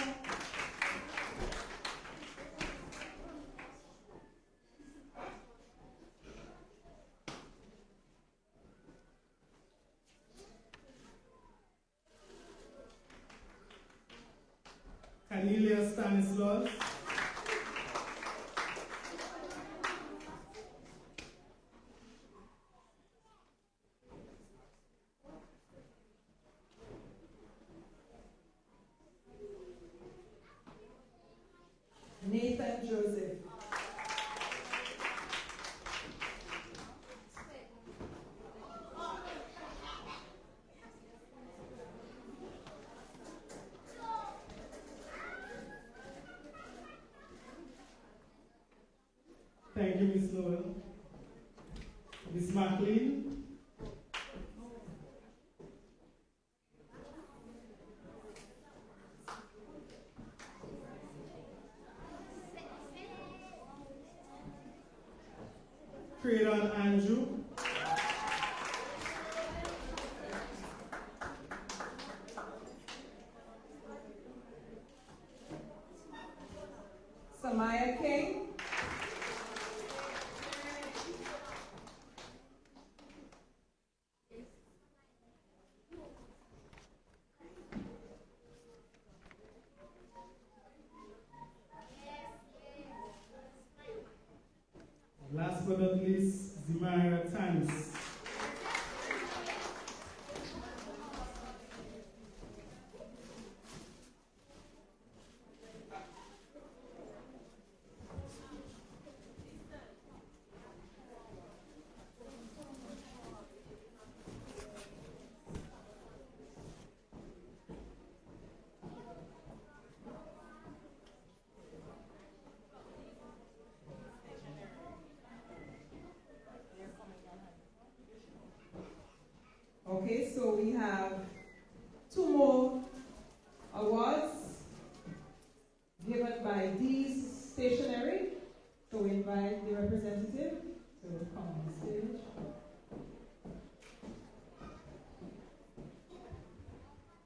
Cornelia Stanislaus, Nathan Joseph. thank you, Miss Noel. Miss McLean, Craydon Andrew, Samaya King. last but not least, Zimara Tanis. Okay, so we have 2 more awards given by Dee's Stationery. So we invite the representative to come on stage.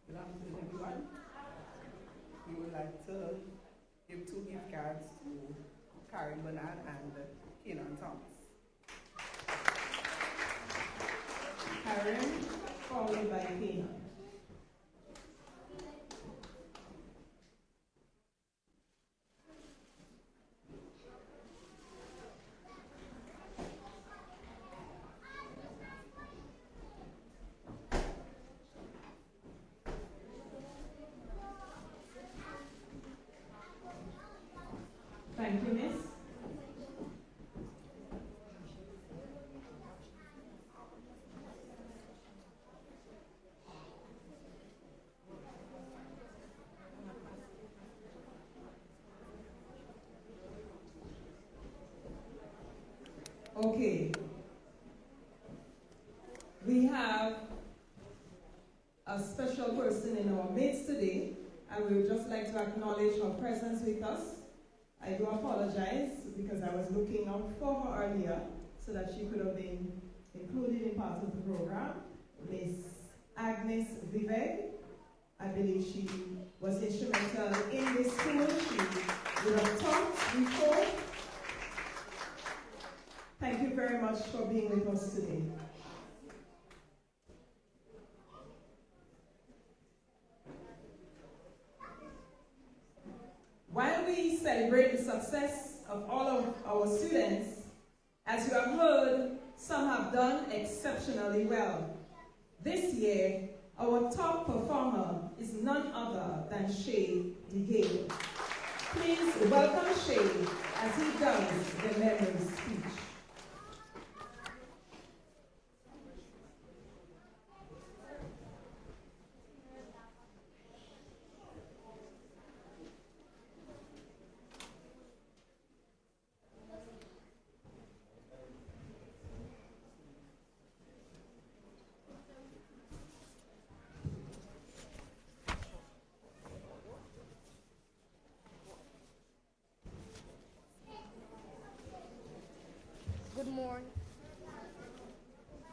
Good afternoon, everyone. We would like to give 2 gift cards to Karen Bernard and Keynote Thomas. Karen, followed by Keynote. Thank you, Miss. Okay. We have a special person in our midst today, and we would just like to acknowledge her presence with us. I do apologize because I was looking out for her earlier so that she could have been included in part of the program. Miss Agnes Vivek, I believe she was instrumental in this school. She would have taught before. Thank you very much for being with us today. While we celebrate the success of all of our students, as you have heard, some have done exceptionally well. This year, our top performer is none other than Shay DeGale. Please welcome Shay as he does the memory speech.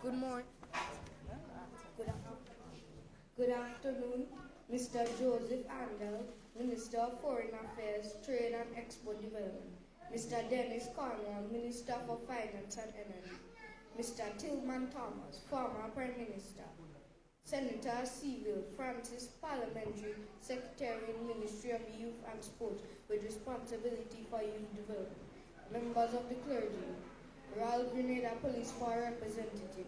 Good morning. Good afternoon, Mr. Joseph Andel, Minister of Foreign Affairs, Trade and Export Development, Mr. Dennis Cornwall, Minister for Finance and Energy, Mr. Tillman Thomas, former Prime Minister, Senator Civil Francis, Parliamentary Secretary in Ministry of Youth and Sport with responsibility for youth development. Members of the clergy, Royal Grenada Police Force Representative,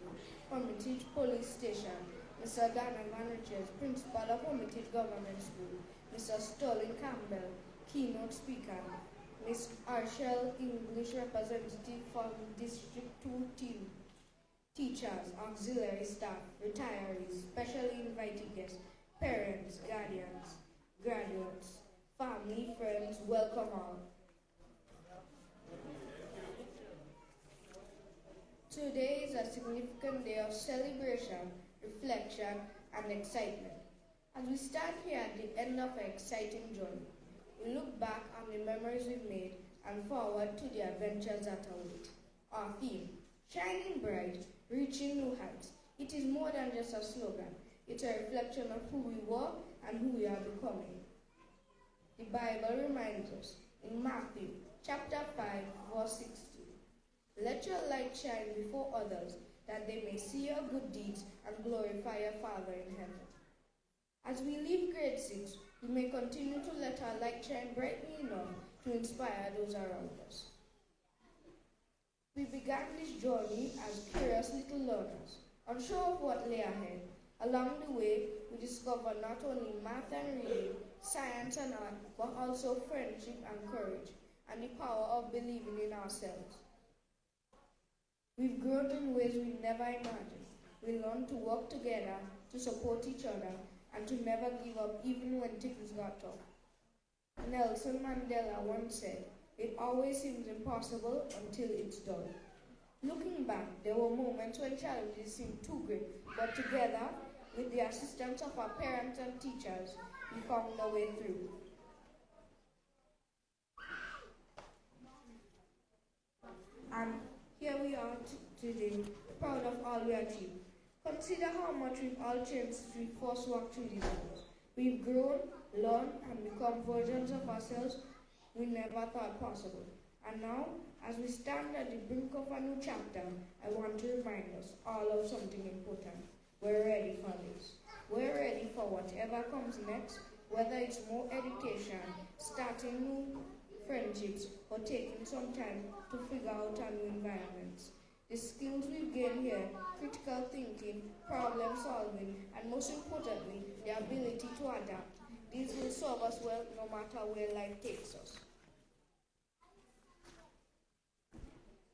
Hermitage Police Station, Mr. Daniel Valedictory, Principal of Hermitage Government School, Mr. Sterling Campbell, Keynote Speaker, Ms. Arshel, English Representative from District 2 team, teachers, auxiliary staff, retirees, specially invited guests, parents, guardians, graduates, family, friends, welcome all. Today is a significant day of celebration, reflection, and excitement. As we stand here at the end of an exciting journey, we look back on the memories we've made and forward to the adventures that await. Our theme, Shining Bright, Reaching New Heights. It is more than just a slogan. It's a reflection of who we were and who we are becoming. The Bible reminds us in Matthew chapter 5, verse 16, "Let your light shine before others, that they may see your good deeds and glorify your Father in heaven." As we leave grade 6, we may continue to let our light shine brightly enough to inspire those around us. We began this journey as curious little learners, unsure of what lay ahead. Along the way, we discovered not only math and reading, science and art, but also friendship and courage, and the power of believing in ourselves. We've grown in ways we never imagined. We learned to work together, to support each other, and to never give up even when things got tough. Nelson Mandela once said, "It always seems impossible until it's done." Looking back, there were moments when challenges seemed too great, but together, with the assistance of our parents and teachers, we found our way through. And here we are today, proud of all we achieved. Consider how much we've all changed since we first walked through these doors. We've grown, learned, and become versions of ourselves we never thought possible. And now, as we stand at the brink of a new chapter, I want to remind us all of something important. We're ready for this. We're ready for whatever comes next, whether it's more education, starting new friendships, or taking some time to figure out our new environments. The skills we've gained here, critical thinking, problem solving, and most importantly, the ability to adapt, these will serve us well no matter where life takes us.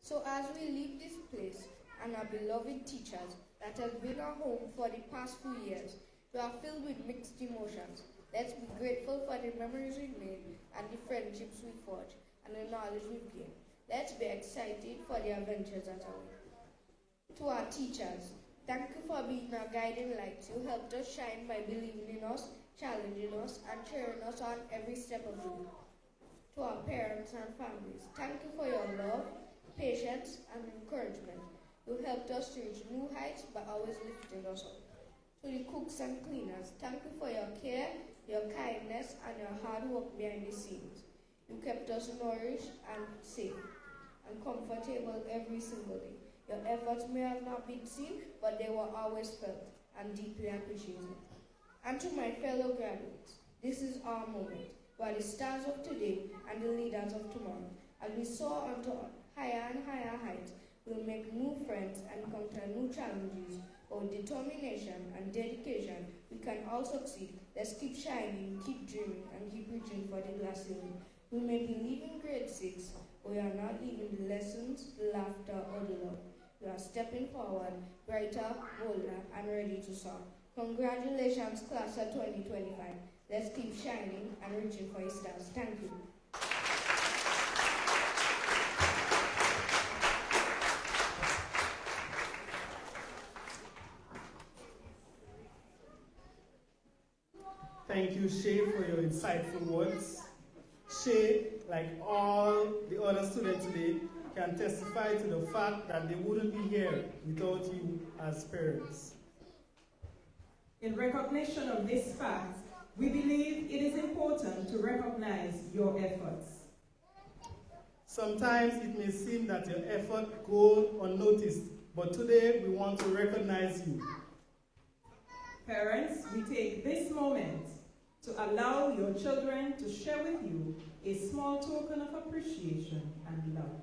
So as we leave this place and our beloved teachers that has been our home for the past few years, we are filled with mixed emotions. Let's be grateful for the memories we've made and the friendships we forged and the knowledge we've gained. Let's be excited for the adventures that await. To our teachers, thank you for being our guiding lights. You helped us shine by believing in us, challenging us, and cheering us on every step of the way. To our parents and families, thank you for your love, patience, and encouragement. You helped us to reach new heights by always lifting us up. To the cooks and cleaners, thank you for your care, your kindness, and your hard work behind the scenes. You kept us nourished and safe and comfortable every single day. Your efforts may have not been seen, but they were always felt and deeply appreciated. And to my fellow graduates, this is our moment. We are the stars of today and the leaders of tomorrow. As we soar onto higher and higher heights, we'll make new friends and encounter new challenges. With determination and dedication, we can all succeed. Let's keep shining, keep dreaming, and keep reaching for the glass ceiling. We may be leaving grade 6, but we are not leaving the lessons, the laughter, or the love. We are stepping forward, brighter, bolder, and ready to soar. Congratulations, class of 2025. Let's keep shining and reaching for the stars. Thank you. Thank you, Shay, for your insightful words. Shay, like all the other students today, can testify to the fact that they wouldn't be here without you as parents. In recognition of this fact, we believe it is important to recognize your efforts. Sometimes it may seem that your effort goes unnoticed, but today we want to recognize you. Parents, we take this moment to allow your children to share with you a small token of appreciation and love.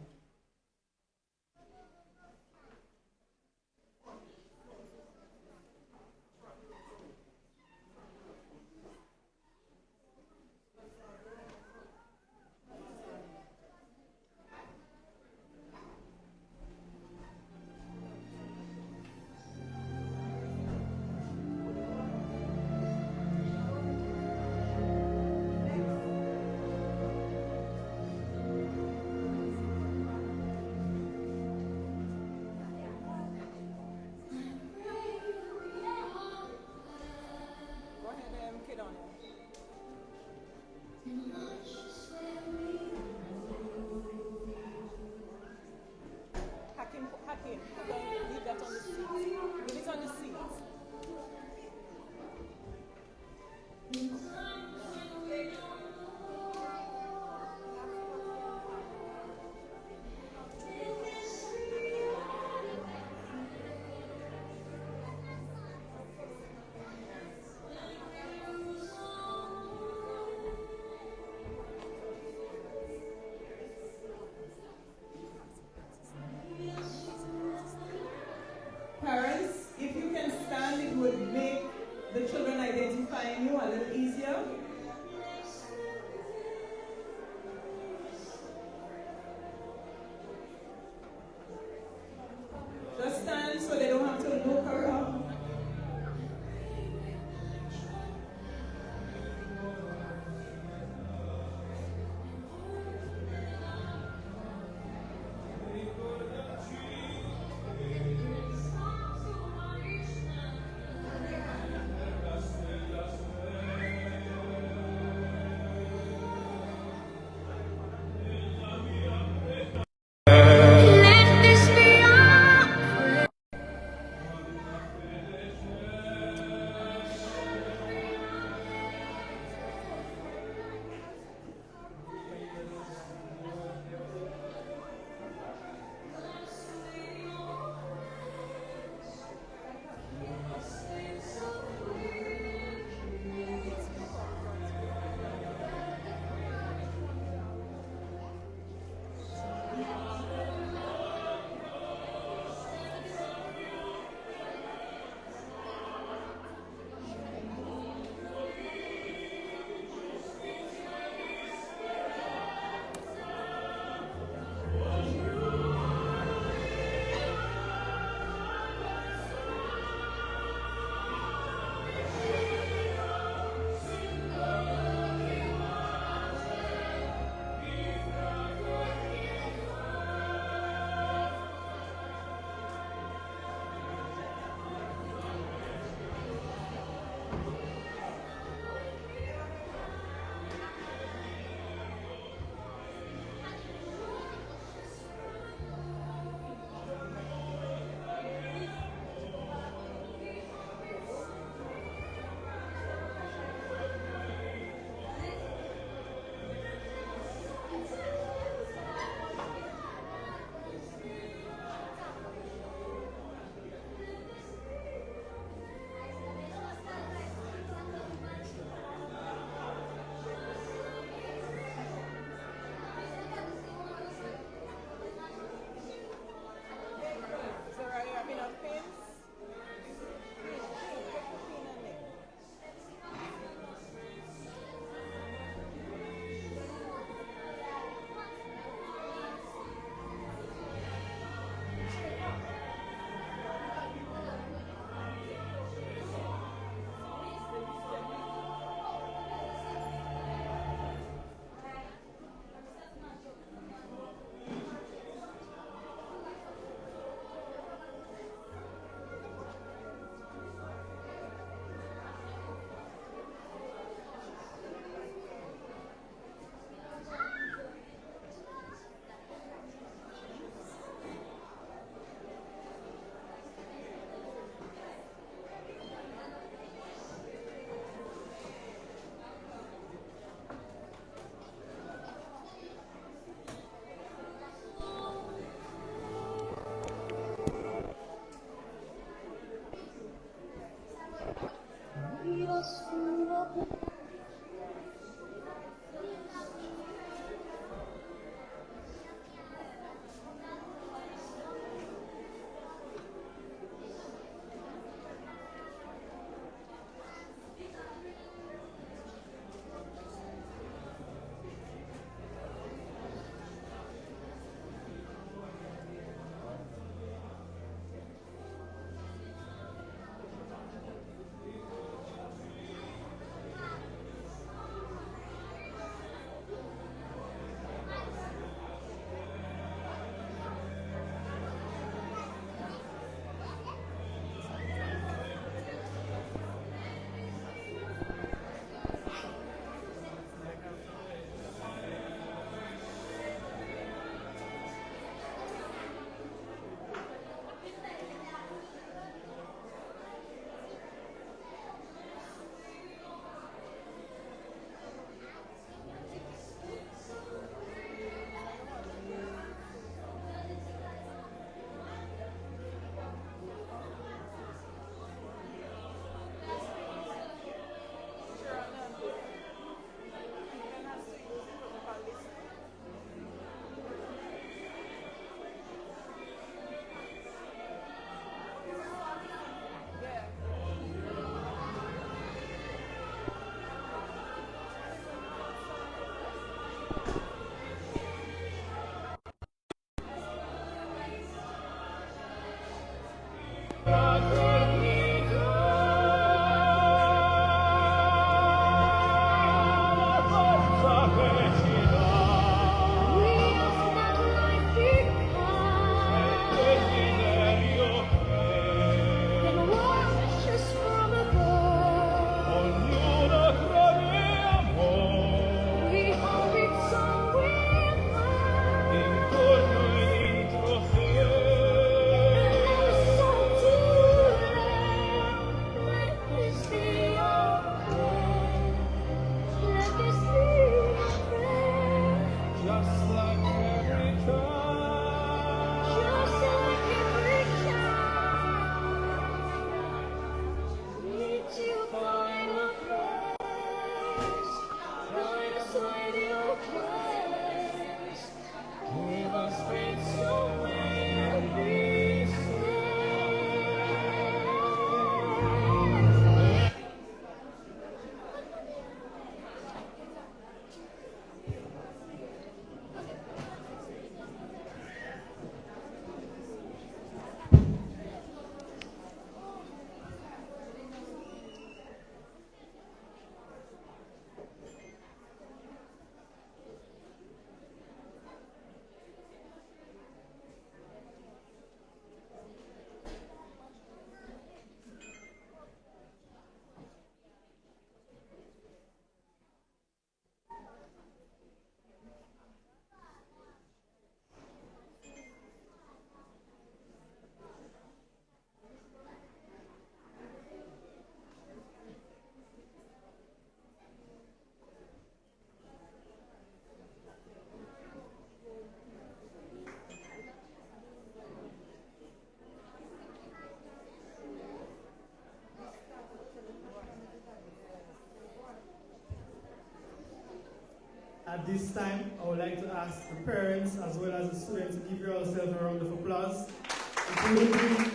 At this time, I would like to ask the parents as well as the students to give yourselves a round of applause. It wouldn't be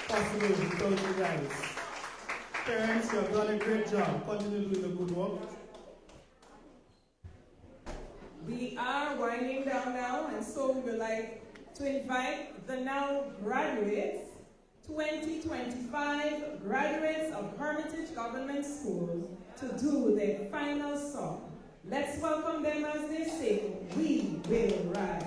possible without you guys. Parents, you have done a great job. Continue doing the good work. We are winding down now, and so we would like to invite the now graduates, 2025 graduates of Hermitage Government School, to do their final song. Let's welcome them as they sing, "We Will Rise."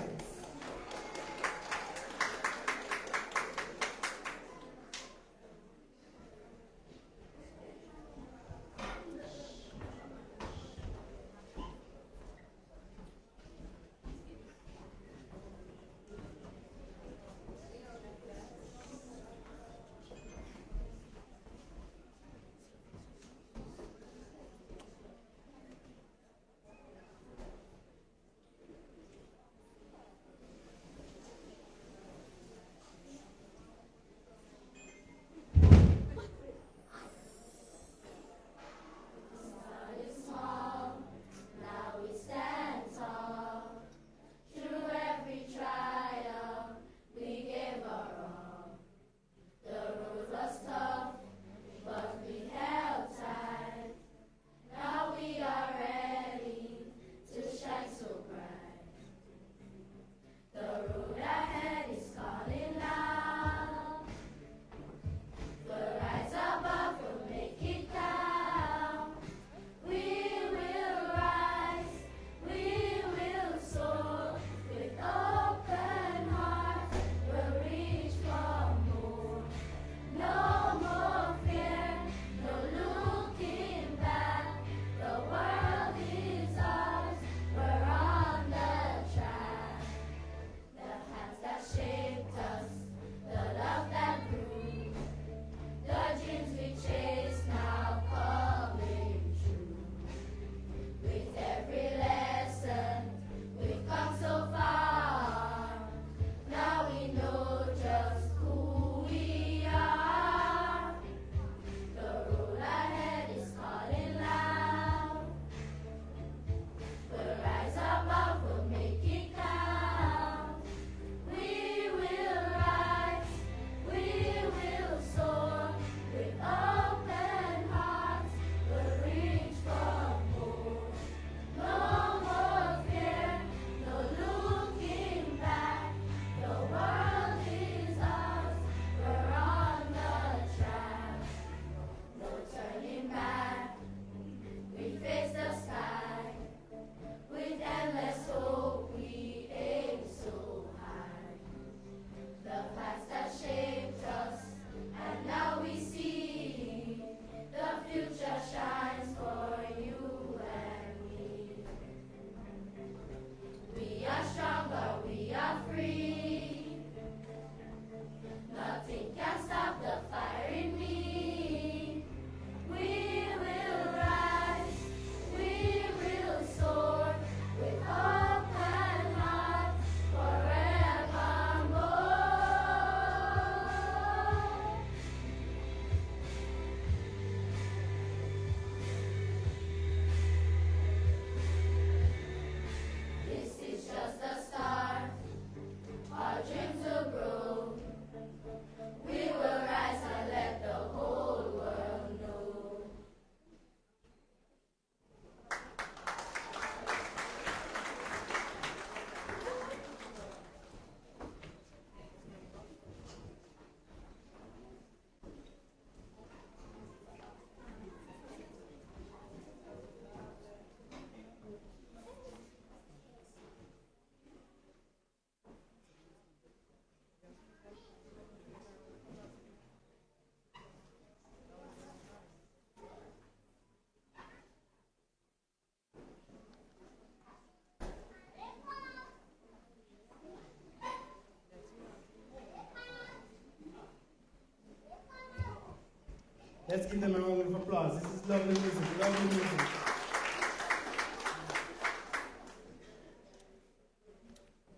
Let's give them a round of applause. This is lovely music, lovely music.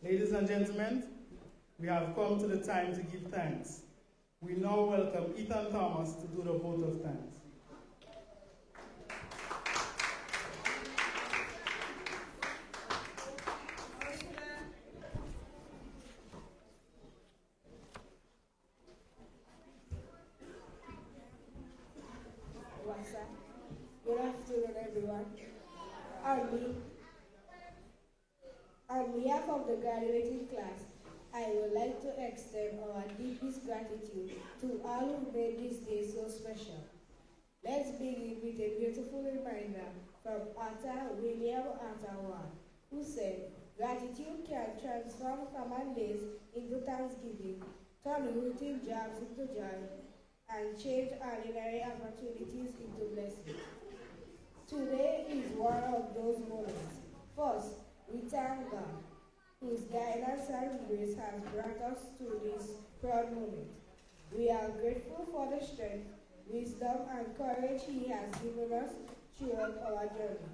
Ladies and gentlemen, we have come to the time to give thanks. We now welcome Ethan Thomas to do the vote of thanks. On behalf of the graduating class, I would like to extend our deepest gratitude to all who made this day so special. Let's begin with a beautiful reminder from Arthur William Arthur, who said, "Gratitude can transform common days into thanksgiving, turn routine jobs into joy, and change ordinary opportunities into blessings." Today is one of those moments. First, we thank God, whose guidance and grace has brought us to this proud moment. We are grateful for the strength, wisdom, and courage He has given us throughout our journey.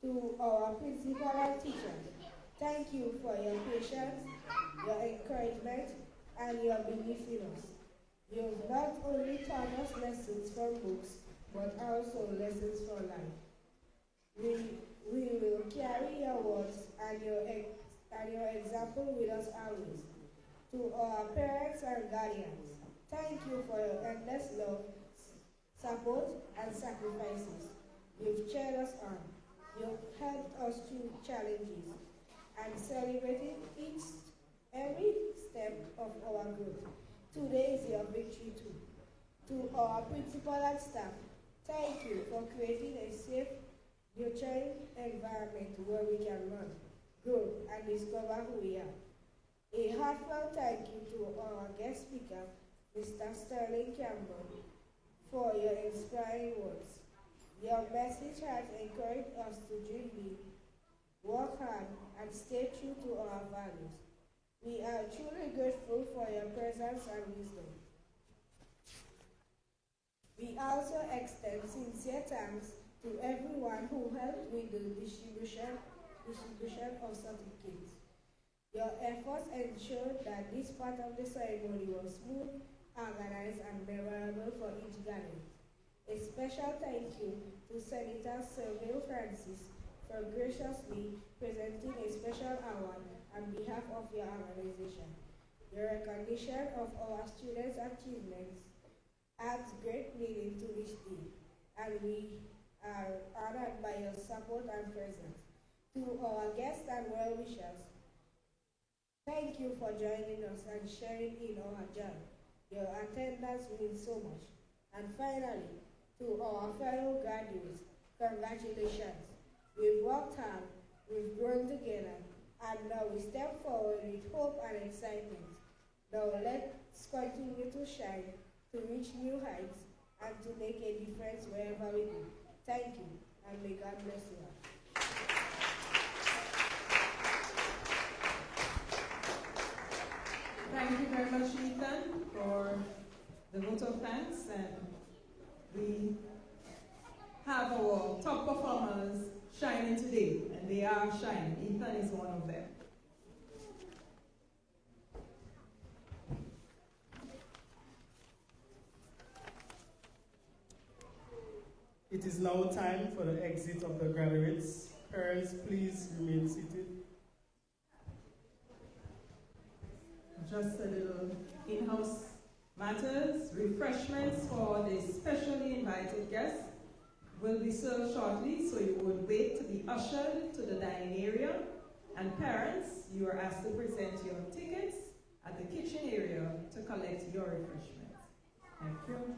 To our principal and teachers, thank you for your patience, your encouragement, and your belief in us. You have not only taught us lessons from books, but also lessons for life. We will carry your words and your example with us always. To our parents and guardians, thank you for your endless love, support, and sacrifices. You've cheered us on. You've helped us through challenges and celebrated every step of our growth. Today is your victory too. To our principal and staff, thank you for creating a safe, nurturing environment where we can learn, grow, and discover who we are. A heartfelt thank you to our guest speaker, Mr. Sterling Campbell, for your inspiring words. Your message has encouraged us to dream big, work hard, and stay true to our values. We are truly grateful for your presence and wisdom. We also extend sincere thanks to everyone who helped with the distribution of certificates. Your efforts ensured that this part of the ceremony was smooth, organized, and memorable for each gathering. A special thank you to Senator Serville Francis for graciously presenting a special award on behalf of your organization. Your recognition of our students' achievements adds great meaning to this day, and we are honored by your support and presence. To our guests and well-wishers, thank you for joining us and sharing in our joy. Your attendance means so much. And finally, to our fellow graduates, congratulations. We've worked hard, we've grown together, and now we step forward with hope and excitement. Now let's continue to shine, to reach new heights, and to make a difference wherever we go. Thank you, and may God bless you all. Thank you very much, Ethan, for the vote of thanks. And we have our top performers shining today, and they are shining. Ethan is one of them. It is now time for the exit of the graduates. Parents, please remain seated. Just a little in-house matters. Refreshments for the specially invited guests will be served shortly, so you would wait to be ushered to the dining area. And parents, you are asked to present your tickets at the kitchen area to collect your refreshments. Thank you.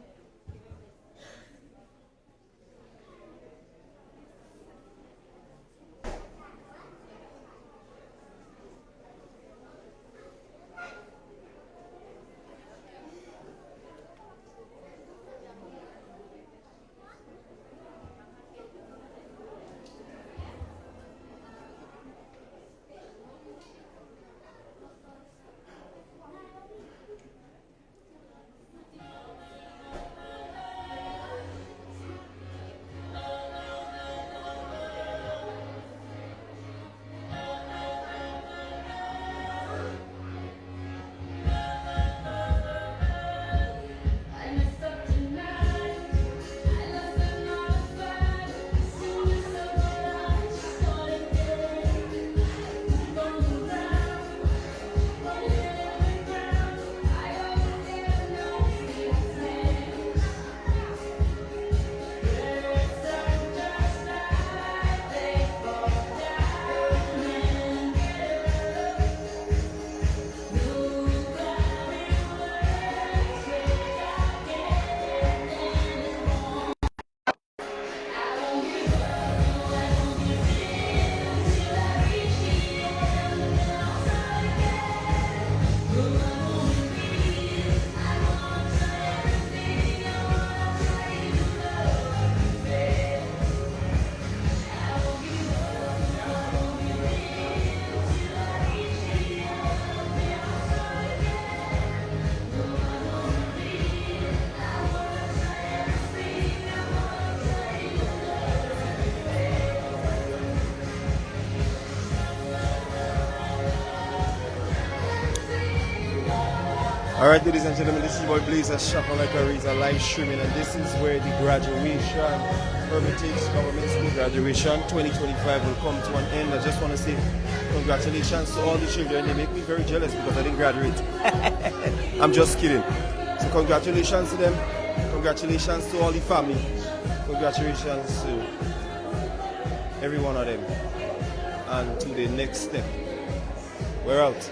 Alright, ladies and gentlemen, this is your boy Blazzer Sharpen like a razor live streaming, and this is where the graduation, Hermitage Government School graduation 2025 will come to an end. I just want to say congratulations to all the children. They make me very jealous because I didn't graduate. I'm just kidding. So congratulations to them. Congratulations to all the family. Congratulations to every one of them. And to the next step. We're out.